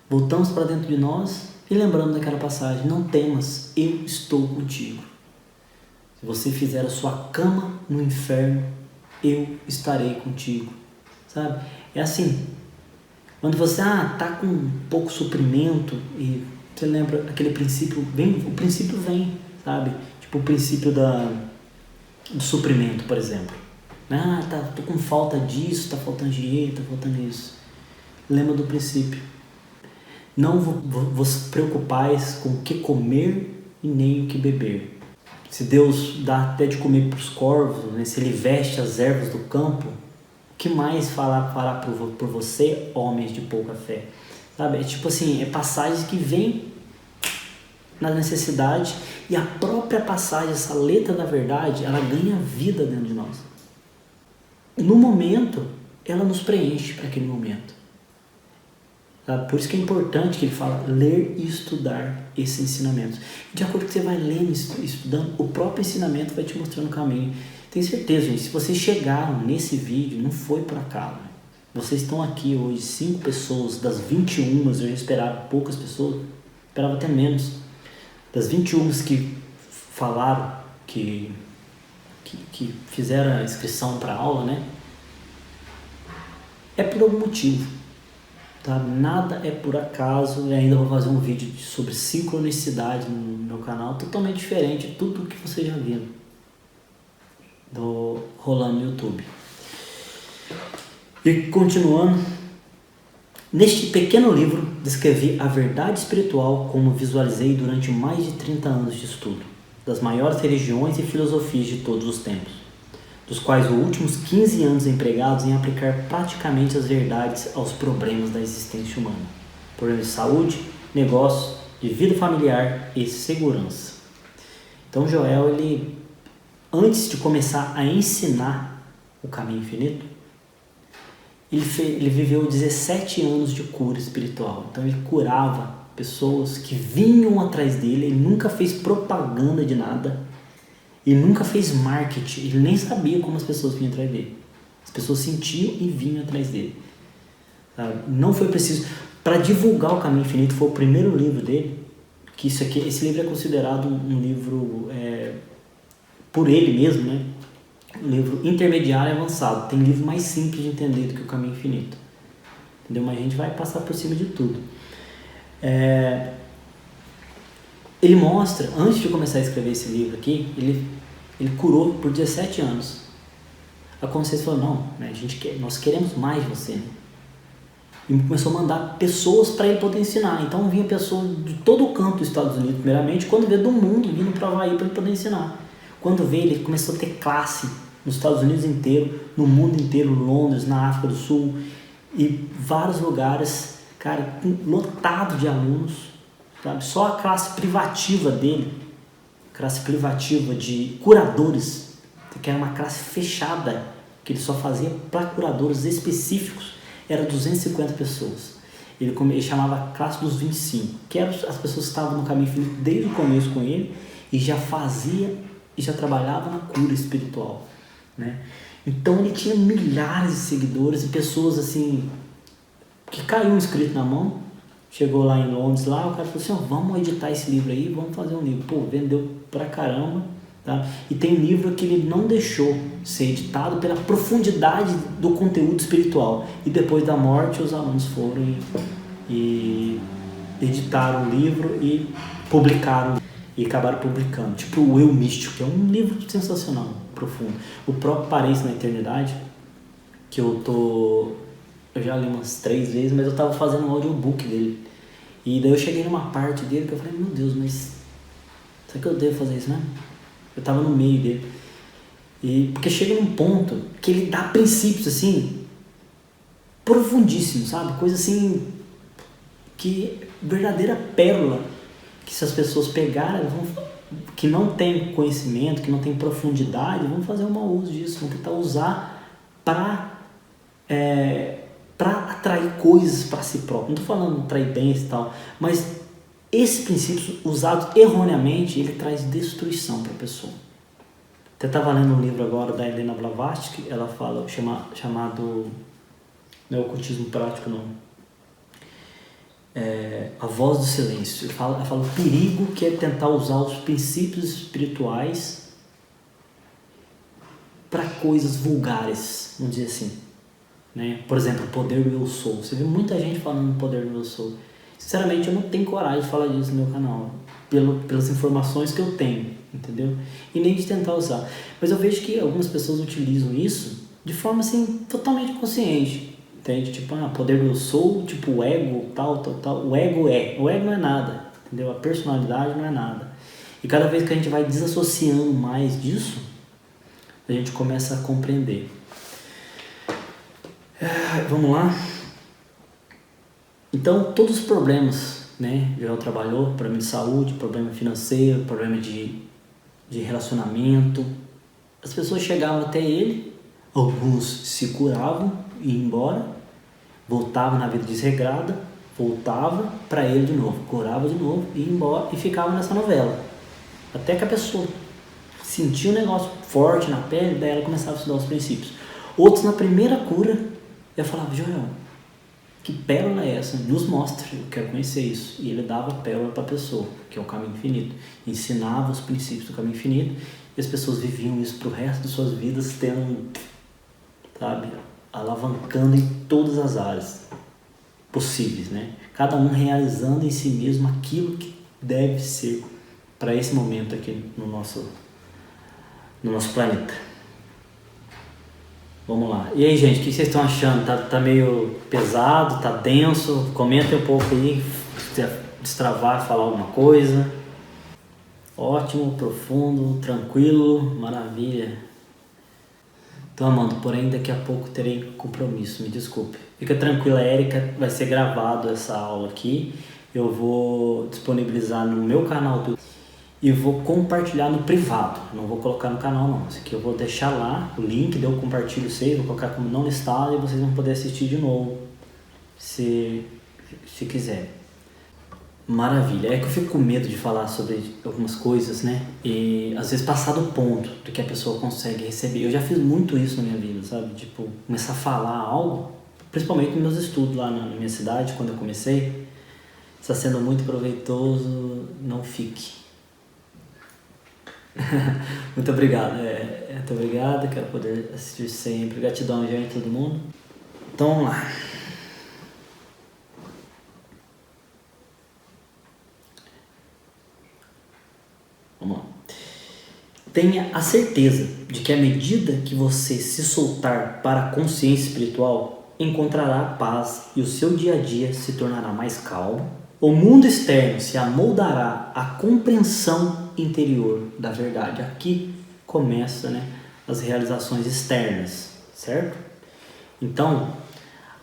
voltamos para dentro de nós e lembramos daquela passagem, não temas, eu estou contigo. Se você fizer a sua cama no inferno, eu estarei contigo, sabe? É assim, quando você tá com pouco suprimento e você lembra aquele princípio, o princípio vem, sabe? Tipo o princípio do suprimento, por exemplo. Tô com falta disso, tá faltando dinheiro, tá faltando isso. Lembra do princípio. Não vos preocupais com o que comer e nem o que beber. Se Deus dá até de comer para os corvos, né? Se Ele veste as ervas do campo, o que mais fará por você, homens de pouca fé? Sabe? É tipo assim, é passagem que vem na necessidade e a própria passagem, essa letra da verdade, ela ganha vida dentro de nós. No momento, ela nos preenche para aquele momento. Sabe? Por isso que é importante que ele fala, ler e estudar esses ensinamentos. De acordo com o que você vai lendo e estudando, o próprio ensinamento vai te mostrando o caminho. Tenho certeza, gente, se vocês chegaram nesse vídeo, não foi por acaso. Vocês estão aqui hoje, 5 pessoas, das 21, eu já esperava poucas pessoas, esperava até menos. Das 21 que falaram, que fizeram a inscrição para a aula, né? É por algum motivo. Tá? Nada é por acaso, e ainda vou fazer um vídeo sobre sincronicidade no meu canal, totalmente diferente de tudo que vocês já viram rolando no YouTube. E continuando, neste pequeno livro descrevi a verdade espiritual como visualizei durante mais de 30 anos de estudo, das maiores religiões e filosofias de todos os tempos, dos quais os últimos 15 anos empregados em aplicar praticamente as verdades aos problemas da existência humana. Problemas de saúde, negócios, de vida familiar e segurança. Então Joel, ele, antes de começar a ensinar o caminho infinito, ele viveu 17 anos de cura espiritual. Então ele curava pessoas que vinham atrás dele, ele nunca fez propaganda de nada, ele nunca fez marketing, ele nem sabia como as pessoas vinham atrás dele. As pessoas sentiam e vinham atrás dele. Não foi preciso. Para divulgar o Caminho Infinito, foi o primeiro livro dele, que esse livro é considerado um livro, por ele mesmo, né? Um livro intermediário e avançado. Tem livro mais simples de entender do que o Caminho Infinito. Entendeu? Mas a gente vai passar por cima de tudo. Ele mostra, antes de começar a escrever esse livro aqui, ele curou por 17 anos. A consciência falou, não, né, nós queremos mais de você. Né? E começou a mandar pessoas para ele poder ensinar. Então vinha pessoas de todo o canto dos Estados Unidos, primeiramente, quando veio do mundo, vindo para Havaí para ele poder ensinar. Quando veio, ele começou a ter classe nos Estados Unidos inteiro, no mundo inteiro, Londres, na África do Sul, e vários lugares, cara, lotado de alunos, sabe? Só a classe privativa dele, classe privativa de curadores, que era uma classe fechada, que ele só fazia para curadores específicos, era 250 pessoas. Ele chamava a classe dos 25, que eram as pessoas que estavam no Caminho Infinito desde o começo com ele, e já trabalhava na cura espiritual, né? Então ele tinha milhares de seguidores e pessoas assim, que caiu um escrito na mão, chegou lá em Londres, lá, o cara falou assim, vamos editar esse livro aí, vamos fazer um livro. Pô, vendeu pra caramba, tá? E tem livro que ele não deixou ser editado pela profundidade do conteúdo espiritual. E depois da morte, os alunos foram e editaram o livro e publicaram, e acabaram publicando. Tipo o Eu Místico, que é um livro sensacional, profundo. O próprio Paraíso na Eternidade, que eu já li umas 3 vezes, mas eu tava fazendo um audiobook dele. E daí eu cheguei numa parte dele que eu falei, meu Deus, mas será que eu devo fazer isso mesmo? Eu tava no meio dele. Porque chega num ponto que ele dá princípios assim, profundíssimos, sabe? Coisa assim, que verdadeira pérola, que se as pessoas pegarem, que não tem conhecimento, que não tem profundidade, vão fazer um mau uso disso, vão tentar usar para atrair coisas para si próprio. Não estou falando atrair bens e tal, mas esse princípio usado erroneamente, ele traz destruição para a pessoa. Até estava lendo um livro agora da Helena Blavatsky, ela fala, chamado, não é ocultismo prático não, A Voz do Silêncio. Ela fala o perigo que é tentar usar os princípios espirituais para coisas vulgares, vamos dizer assim. Né? Por exemplo, o poder do eu sou. Você vê muita gente falando do poder do eu sou. Sinceramente, eu não tenho coragem de falar disso no meu canal, pelas informações que eu tenho, entendeu? E nem de tentar usar. Mas eu vejo que algumas pessoas utilizam isso de forma assim, totalmente consciente. Entende? Tipo, poder do eu sou, tipo o ego, tal. O ego não é nada, entendeu? A personalidade não é nada. E cada vez que a gente vai desassociando mais disso, a gente começa a compreender. Vamos lá? Então, todos os problemas, né? Já trabalhou, problema de saúde, problema financeiro, problema de relacionamento. As pessoas chegavam até ele, alguns se curavam, ia embora, voltava na vida desregrada, voltava para ele de novo, curava de novo, ia embora e ficava nessa novela. Até que a pessoa sentia um negócio forte na pele, daí ela começava a estudar os princípios. Outros, na primeira cura, eu falava, Joel, que pérola é essa? Nos mostre, eu quero conhecer isso. E ele dava a pérola para a pessoa, que é o caminho infinito. Ensinava os princípios do caminho infinito e as pessoas viviam isso para o resto de suas vidas, tendo, sabe, alavancando em todas as áreas possíveis, né? Cada um realizando em si mesmo aquilo que deve ser para esse momento aqui no nosso planeta. Vamos lá. E aí, gente, o que vocês estão achando? Tá meio pesado? Tá denso? Comentem um pouco aí, se destravar, falar alguma coisa. Ótimo, profundo, tranquilo, maravilha. Tô amando, porém daqui a pouco terei compromisso, me desculpe. Fica tranquila, Érica, vai ser gravado essa aula aqui. Eu vou disponibilizar no meu canal do YouTube. e vou compartilhar no privado, não vou colocar no canal não. Esse aqui eu vou deixar lá, o link, daí eu compartilho save, vou colocar como não listado e vocês vão poder assistir de novo, se quiser. Maravilha, é que eu fico com medo de falar sobre algumas coisas, né? E às vezes passar do ponto do que a pessoa consegue receber. Eu já fiz muito isso na minha vida, sabe? Tipo, começar a falar algo, principalmente nos meus estudos lá na minha cidade, quando eu comecei. Está sendo muito proveitoso, não fique. Muito obrigado, muito obrigado, quero poder assistir sempre. Gratidão, gente, todo mundo. Então vamos lá. Vamos lá. Tenha a certeza de que à medida que você se soltar para a consciência espiritual, encontrará a paz e o seu dia a dia se tornará mais calmo. O mundo externo se amoldará à compreensão interior da verdade. Aqui começa, né, as realizações externas, certo? Então,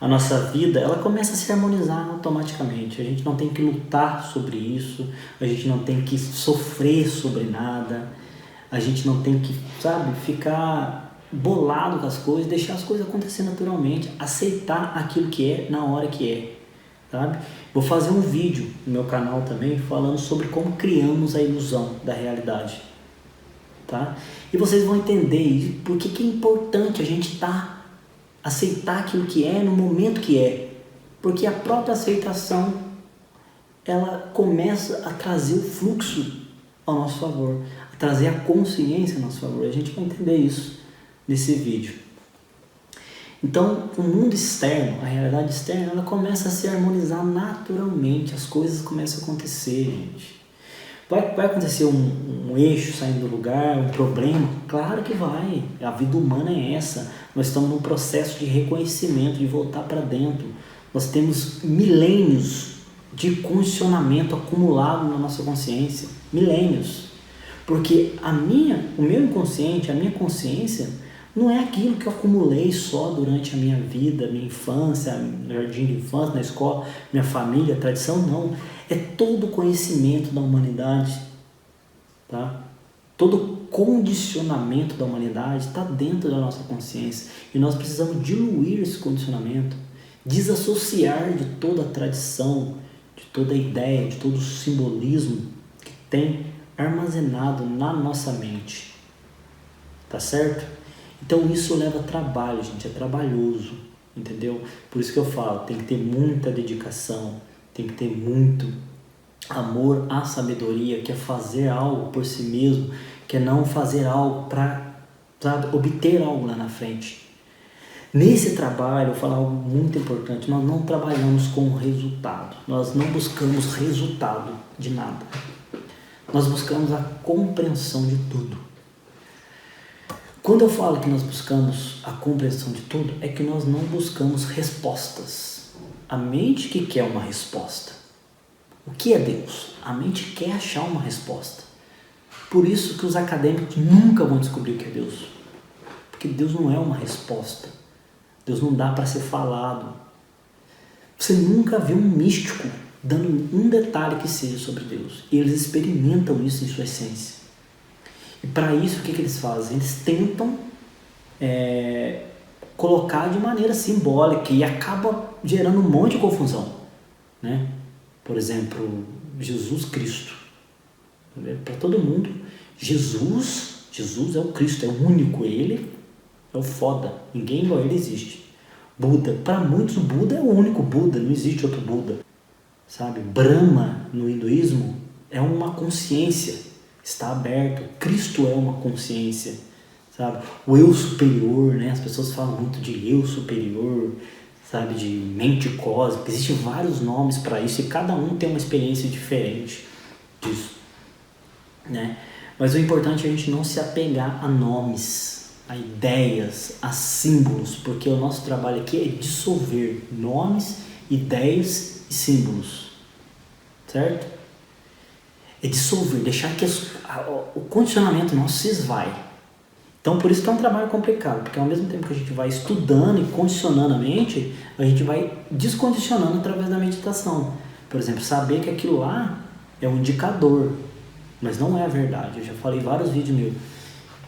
a nossa vida, ela começa a se harmonizar automaticamente. A gente não tem que lutar sobre isso, a gente não tem que sofrer sobre nada, a gente não tem que, sabe, ficar bolado com as coisas, deixar as coisas acontecer naturalmente, aceitar aquilo que é na hora que é, sabe? Vou fazer um vídeo no meu canal também falando sobre como criamos a ilusão da realidade, tá? E vocês vão entender por que é importante a gente aceitar aquilo que é no momento que é, porque a própria aceitação ela começa a trazer o fluxo ao nosso favor, a trazer a consciência ao nosso favor. A gente vai entender isso nesse vídeo. Então, o mundo externo, a realidade externa, ela começa a se harmonizar naturalmente, as coisas começam a acontecer, gente. Vai acontecer um eixo saindo do lugar, um problema? Claro que vai. A vida humana é essa. Nós estamos num processo de reconhecimento, de voltar para dentro. Nós temos milênios de condicionamento acumulado na nossa consciência. Milênios. Porque o meu inconsciente, a minha consciência, não é aquilo que eu acumulei só durante a minha vida, minha infância, no jardim de infância, na escola, minha família, tradição, não. É todo o conhecimento da humanidade, tá? Todo o condicionamento da humanidade está dentro da nossa consciência. E nós precisamos diluir esse condicionamento, desassociar de toda a tradição, de toda a ideia, de todo o simbolismo que tem armazenado na nossa mente. Tá certo? Então isso leva trabalho, gente, é trabalhoso, entendeu? Por isso que eu falo, tem que ter muita dedicação, tem que ter muito amor à sabedoria, que é fazer algo por si mesmo, que é não fazer algo para, sabe, obter algo lá na frente. Nesse trabalho, eu vou falar algo muito importante, nós não trabalhamos com resultado, nós não buscamos resultado de nada, nós buscamos a compreensão de tudo. Quando eu falo que nós buscamos a compreensão de tudo, é que nós não buscamos respostas. A mente que quer uma resposta. O que é Deus? A mente quer achar uma resposta. Por isso que os acadêmicos nunca vão descobrir o que é Deus. Porque Deus não é uma resposta. Deus não dá para ser falado. Você nunca viu um místico dando um detalhe que seja sobre Deus. E eles experimentam isso em sua essência. E para isso, o que eles fazem? Eles tentam colocar de maneira simbólica e acaba gerando um monte de confusão, né? Por exemplo, Jesus Cristo. Para todo mundo, Jesus é o Cristo, é o único, ele é o foda, ninguém igual a ele existe. Buda, para muitos o Buda é o único Buda, não existe outro Buda, sabe? Brahma no hinduísmo é uma consciência. Está aberto, Cristo é uma consciência, sabe? O eu superior, né? As pessoas falam muito de eu superior, sabe? De mente cósmica, existem vários nomes para isso e cada um tem uma experiência diferente disso, né? Mas o importante é a gente não se apegar a nomes, a ideias, a símbolos, porque o nosso trabalho aqui é dissolver nomes, ideias e símbolos, certo? É dissolver, deixar que o condicionamento nosso se esvai. Então, por isso que é um trabalho complicado, porque ao mesmo tempo que a gente vai estudando e condicionando a mente, a gente vai descondicionando através da meditação. Por exemplo, saber que aquilo lá é um indicador, mas não é a verdade. Eu já falei em vários vídeos meus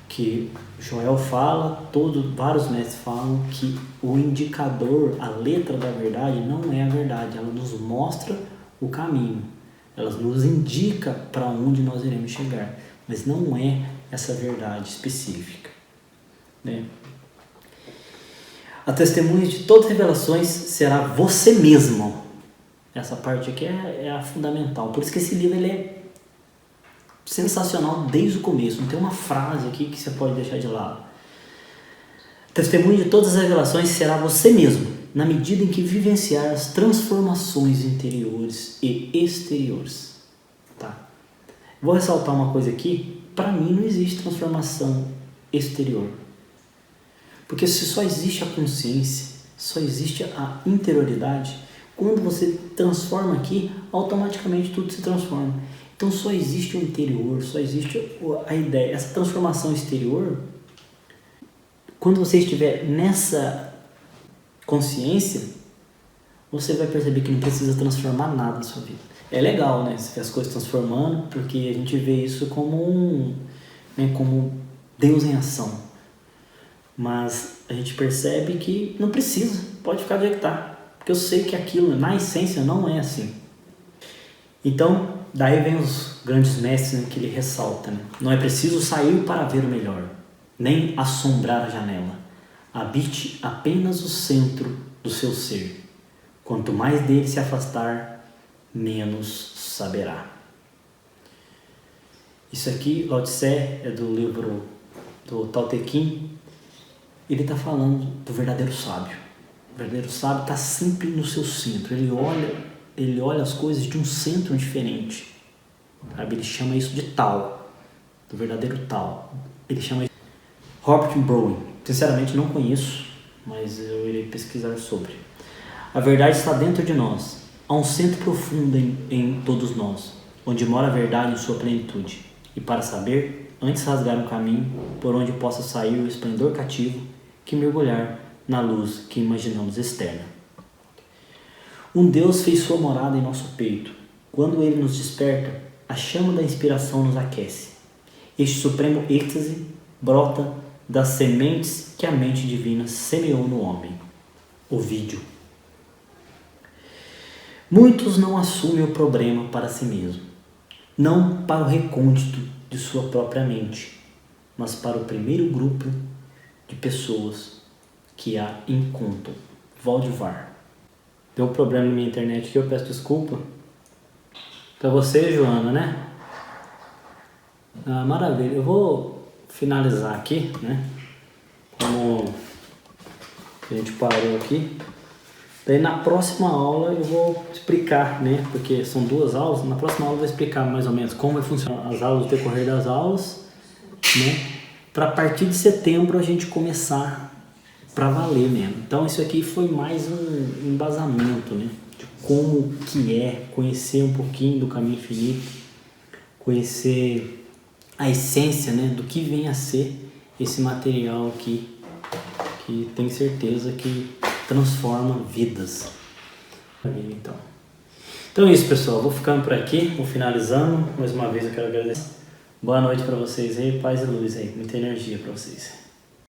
que Joel fala, vários mestres falam que o indicador, a letra da verdade não é a verdade, ela nos mostra o caminho, ela nos indica para onde nós iremos chegar, mas não é essa verdade específica, né? A testemunha de todas as revelações será você mesmo. Essa parte aqui é a fundamental, por isso que esse livro ele é sensacional desde o começo, não tem uma frase aqui que você pode deixar de lado. Testemunho de todas as revelações será você mesmo, na medida em que vivenciar as transformações interiores e exteriores. Tá? Vou ressaltar uma coisa aqui, para mim não existe transformação exterior. Porque se só existe a consciência, só existe a interioridade, quando você transforma aqui, automaticamente tudo se transforma. Então só existe o interior, só existe a ideia. Essa transformação exterior, quando você estiver nessa consciência, você vai perceber que não precisa transformar nada na sua vida. É legal, né? Você vê as coisas transformando, porque a gente vê isso como como Deus em ação. Mas a gente percebe que não precisa, pode ficar do jeito que tá. Porque eu sei que aquilo, na essência, não é assim. Então, daí vem os grandes mestres, né, que ele ressalta, né? Não é preciso sair para ver o melhor, nem assombrar a janela. Habite apenas o centro do seu ser. Quanto mais dele se afastar, menos saberá. Isso aqui, Lao Tse, é do livro do Tao Te Ching. Ele está falando do verdadeiro sábio. O verdadeiro sábio está sempre no seu centro. Ele olha as coisas de um centro diferente. Sabe? Ele chama isso de Tao, do verdadeiro Tao. Ele chama isso de Robert Browning. Sinceramente não conheço, mas eu irei pesquisar sobre. A verdade está dentro de nós. Há um centro profundo em todos nós, onde mora a verdade em sua plenitude. E para saber, antes rasgar um caminho por onde possa sair o esplendor cativo, que mergulhar na luz que imaginamos externa. Um Deus fez sua morada em nosso peito. Quando ele nos desperta, a chama da inspiração nos aquece. Este supremo êxtase brota das sementes que a mente divina semeou no homem. Ovídio. Muitos não assumem o problema para si mesmo, não para o recôndito de sua própria mente, mas para o primeiro grupo de pessoas que a encontram. Valdivar. Deu um problema na minha internet aqui, eu peço desculpa. Pra você, Joana, né? Ah, maravilha. Eu vou finalizar aqui, né? Como a gente parou aqui. Daí na próxima aula eu vou explicar, né? Porque são 2 aulas. Na próxima aula eu vou explicar mais ou menos como vai funcionar as aulas, o decorrer das aulas, né? Para a partir de setembro a gente começar para valer mesmo. Então isso aqui foi mais um embasamento, né? De como que é conhecer um pouquinho do caminho infinito, conhecer a essência, né? Do que vem a ser esse material aqui, que tenho certeza que transforma vidas. Então é isso, pessoal. Vou ficando por aqui, vou finalizando. Mais uma vez eu quero agradecer. Boa noite para vocês aí, paz e luz aí, muita energia para vocês.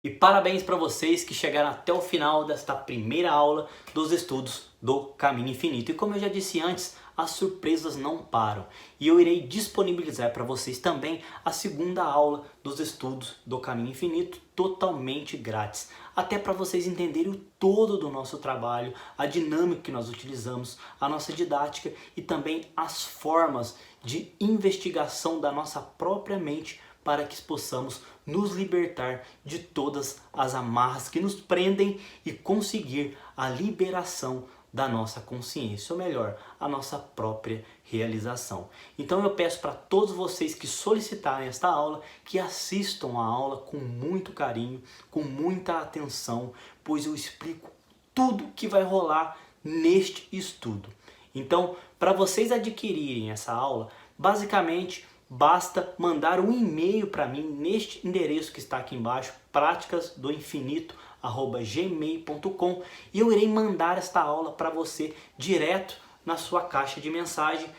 E parabéns para vocês que chegaram até o final desta primeira aula dos estudos do Caminho Infinito. E como eu já disse antes, as surpresas não param. E eu irei disponibilizar para vocês também a segunda aula dos estudos do Caminho Infinito, totalmente grátis. Até para vocês entenderem o todo do nosso trabalho, a dinâmica que nós utilizamos, a nossa didática e também as formas de investigação da nossa própria mente para que possamos nos libertar de todas as amarras que nos prendem e conseguir a liberação da nossa consciência, ou melhor, a nossa própria realização. Então eu peço para todos vocês que solicitarem esta aula, que assistam a aula com muito carinho, com muita atenção, pois eu explico tudo que vai rolar neste estudo. Então, para vocês adquirirem essa aula, basicamente basta mandar um e-mail para mim neste endereço que está aqui embaixo, praticasdoinfinito@gmail.com, e eu irei mandar esta aula para você direto na sua caixa de mensagem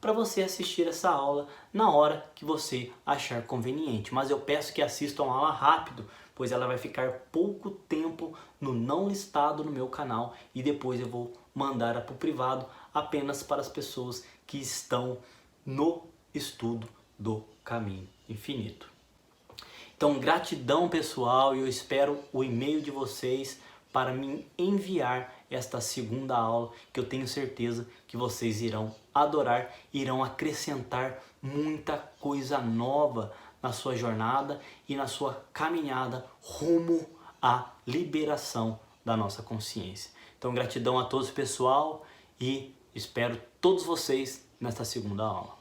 para você assistir essa aula na hora que você achar conveniente. Mas eu peço que assistam a aula rápido, pois ela vai ficar pouco tempo no não listado no meu canal e depois eu vou mandar para o privado apenas para as pessoas que estão no estudo do caminho infinito. Então, gratidão pessoal, e eu espero o e-mail de vocês para me enviar esta segunda aula, que eu tenho certeza que vocês irão adorar, irão acrescentar muita coisa nova na sua jornada e na sua caminhada rumo à liberação da nossa consciência. Então, gratidão a todos pessoal e espero todos vocês nesta segunda aula.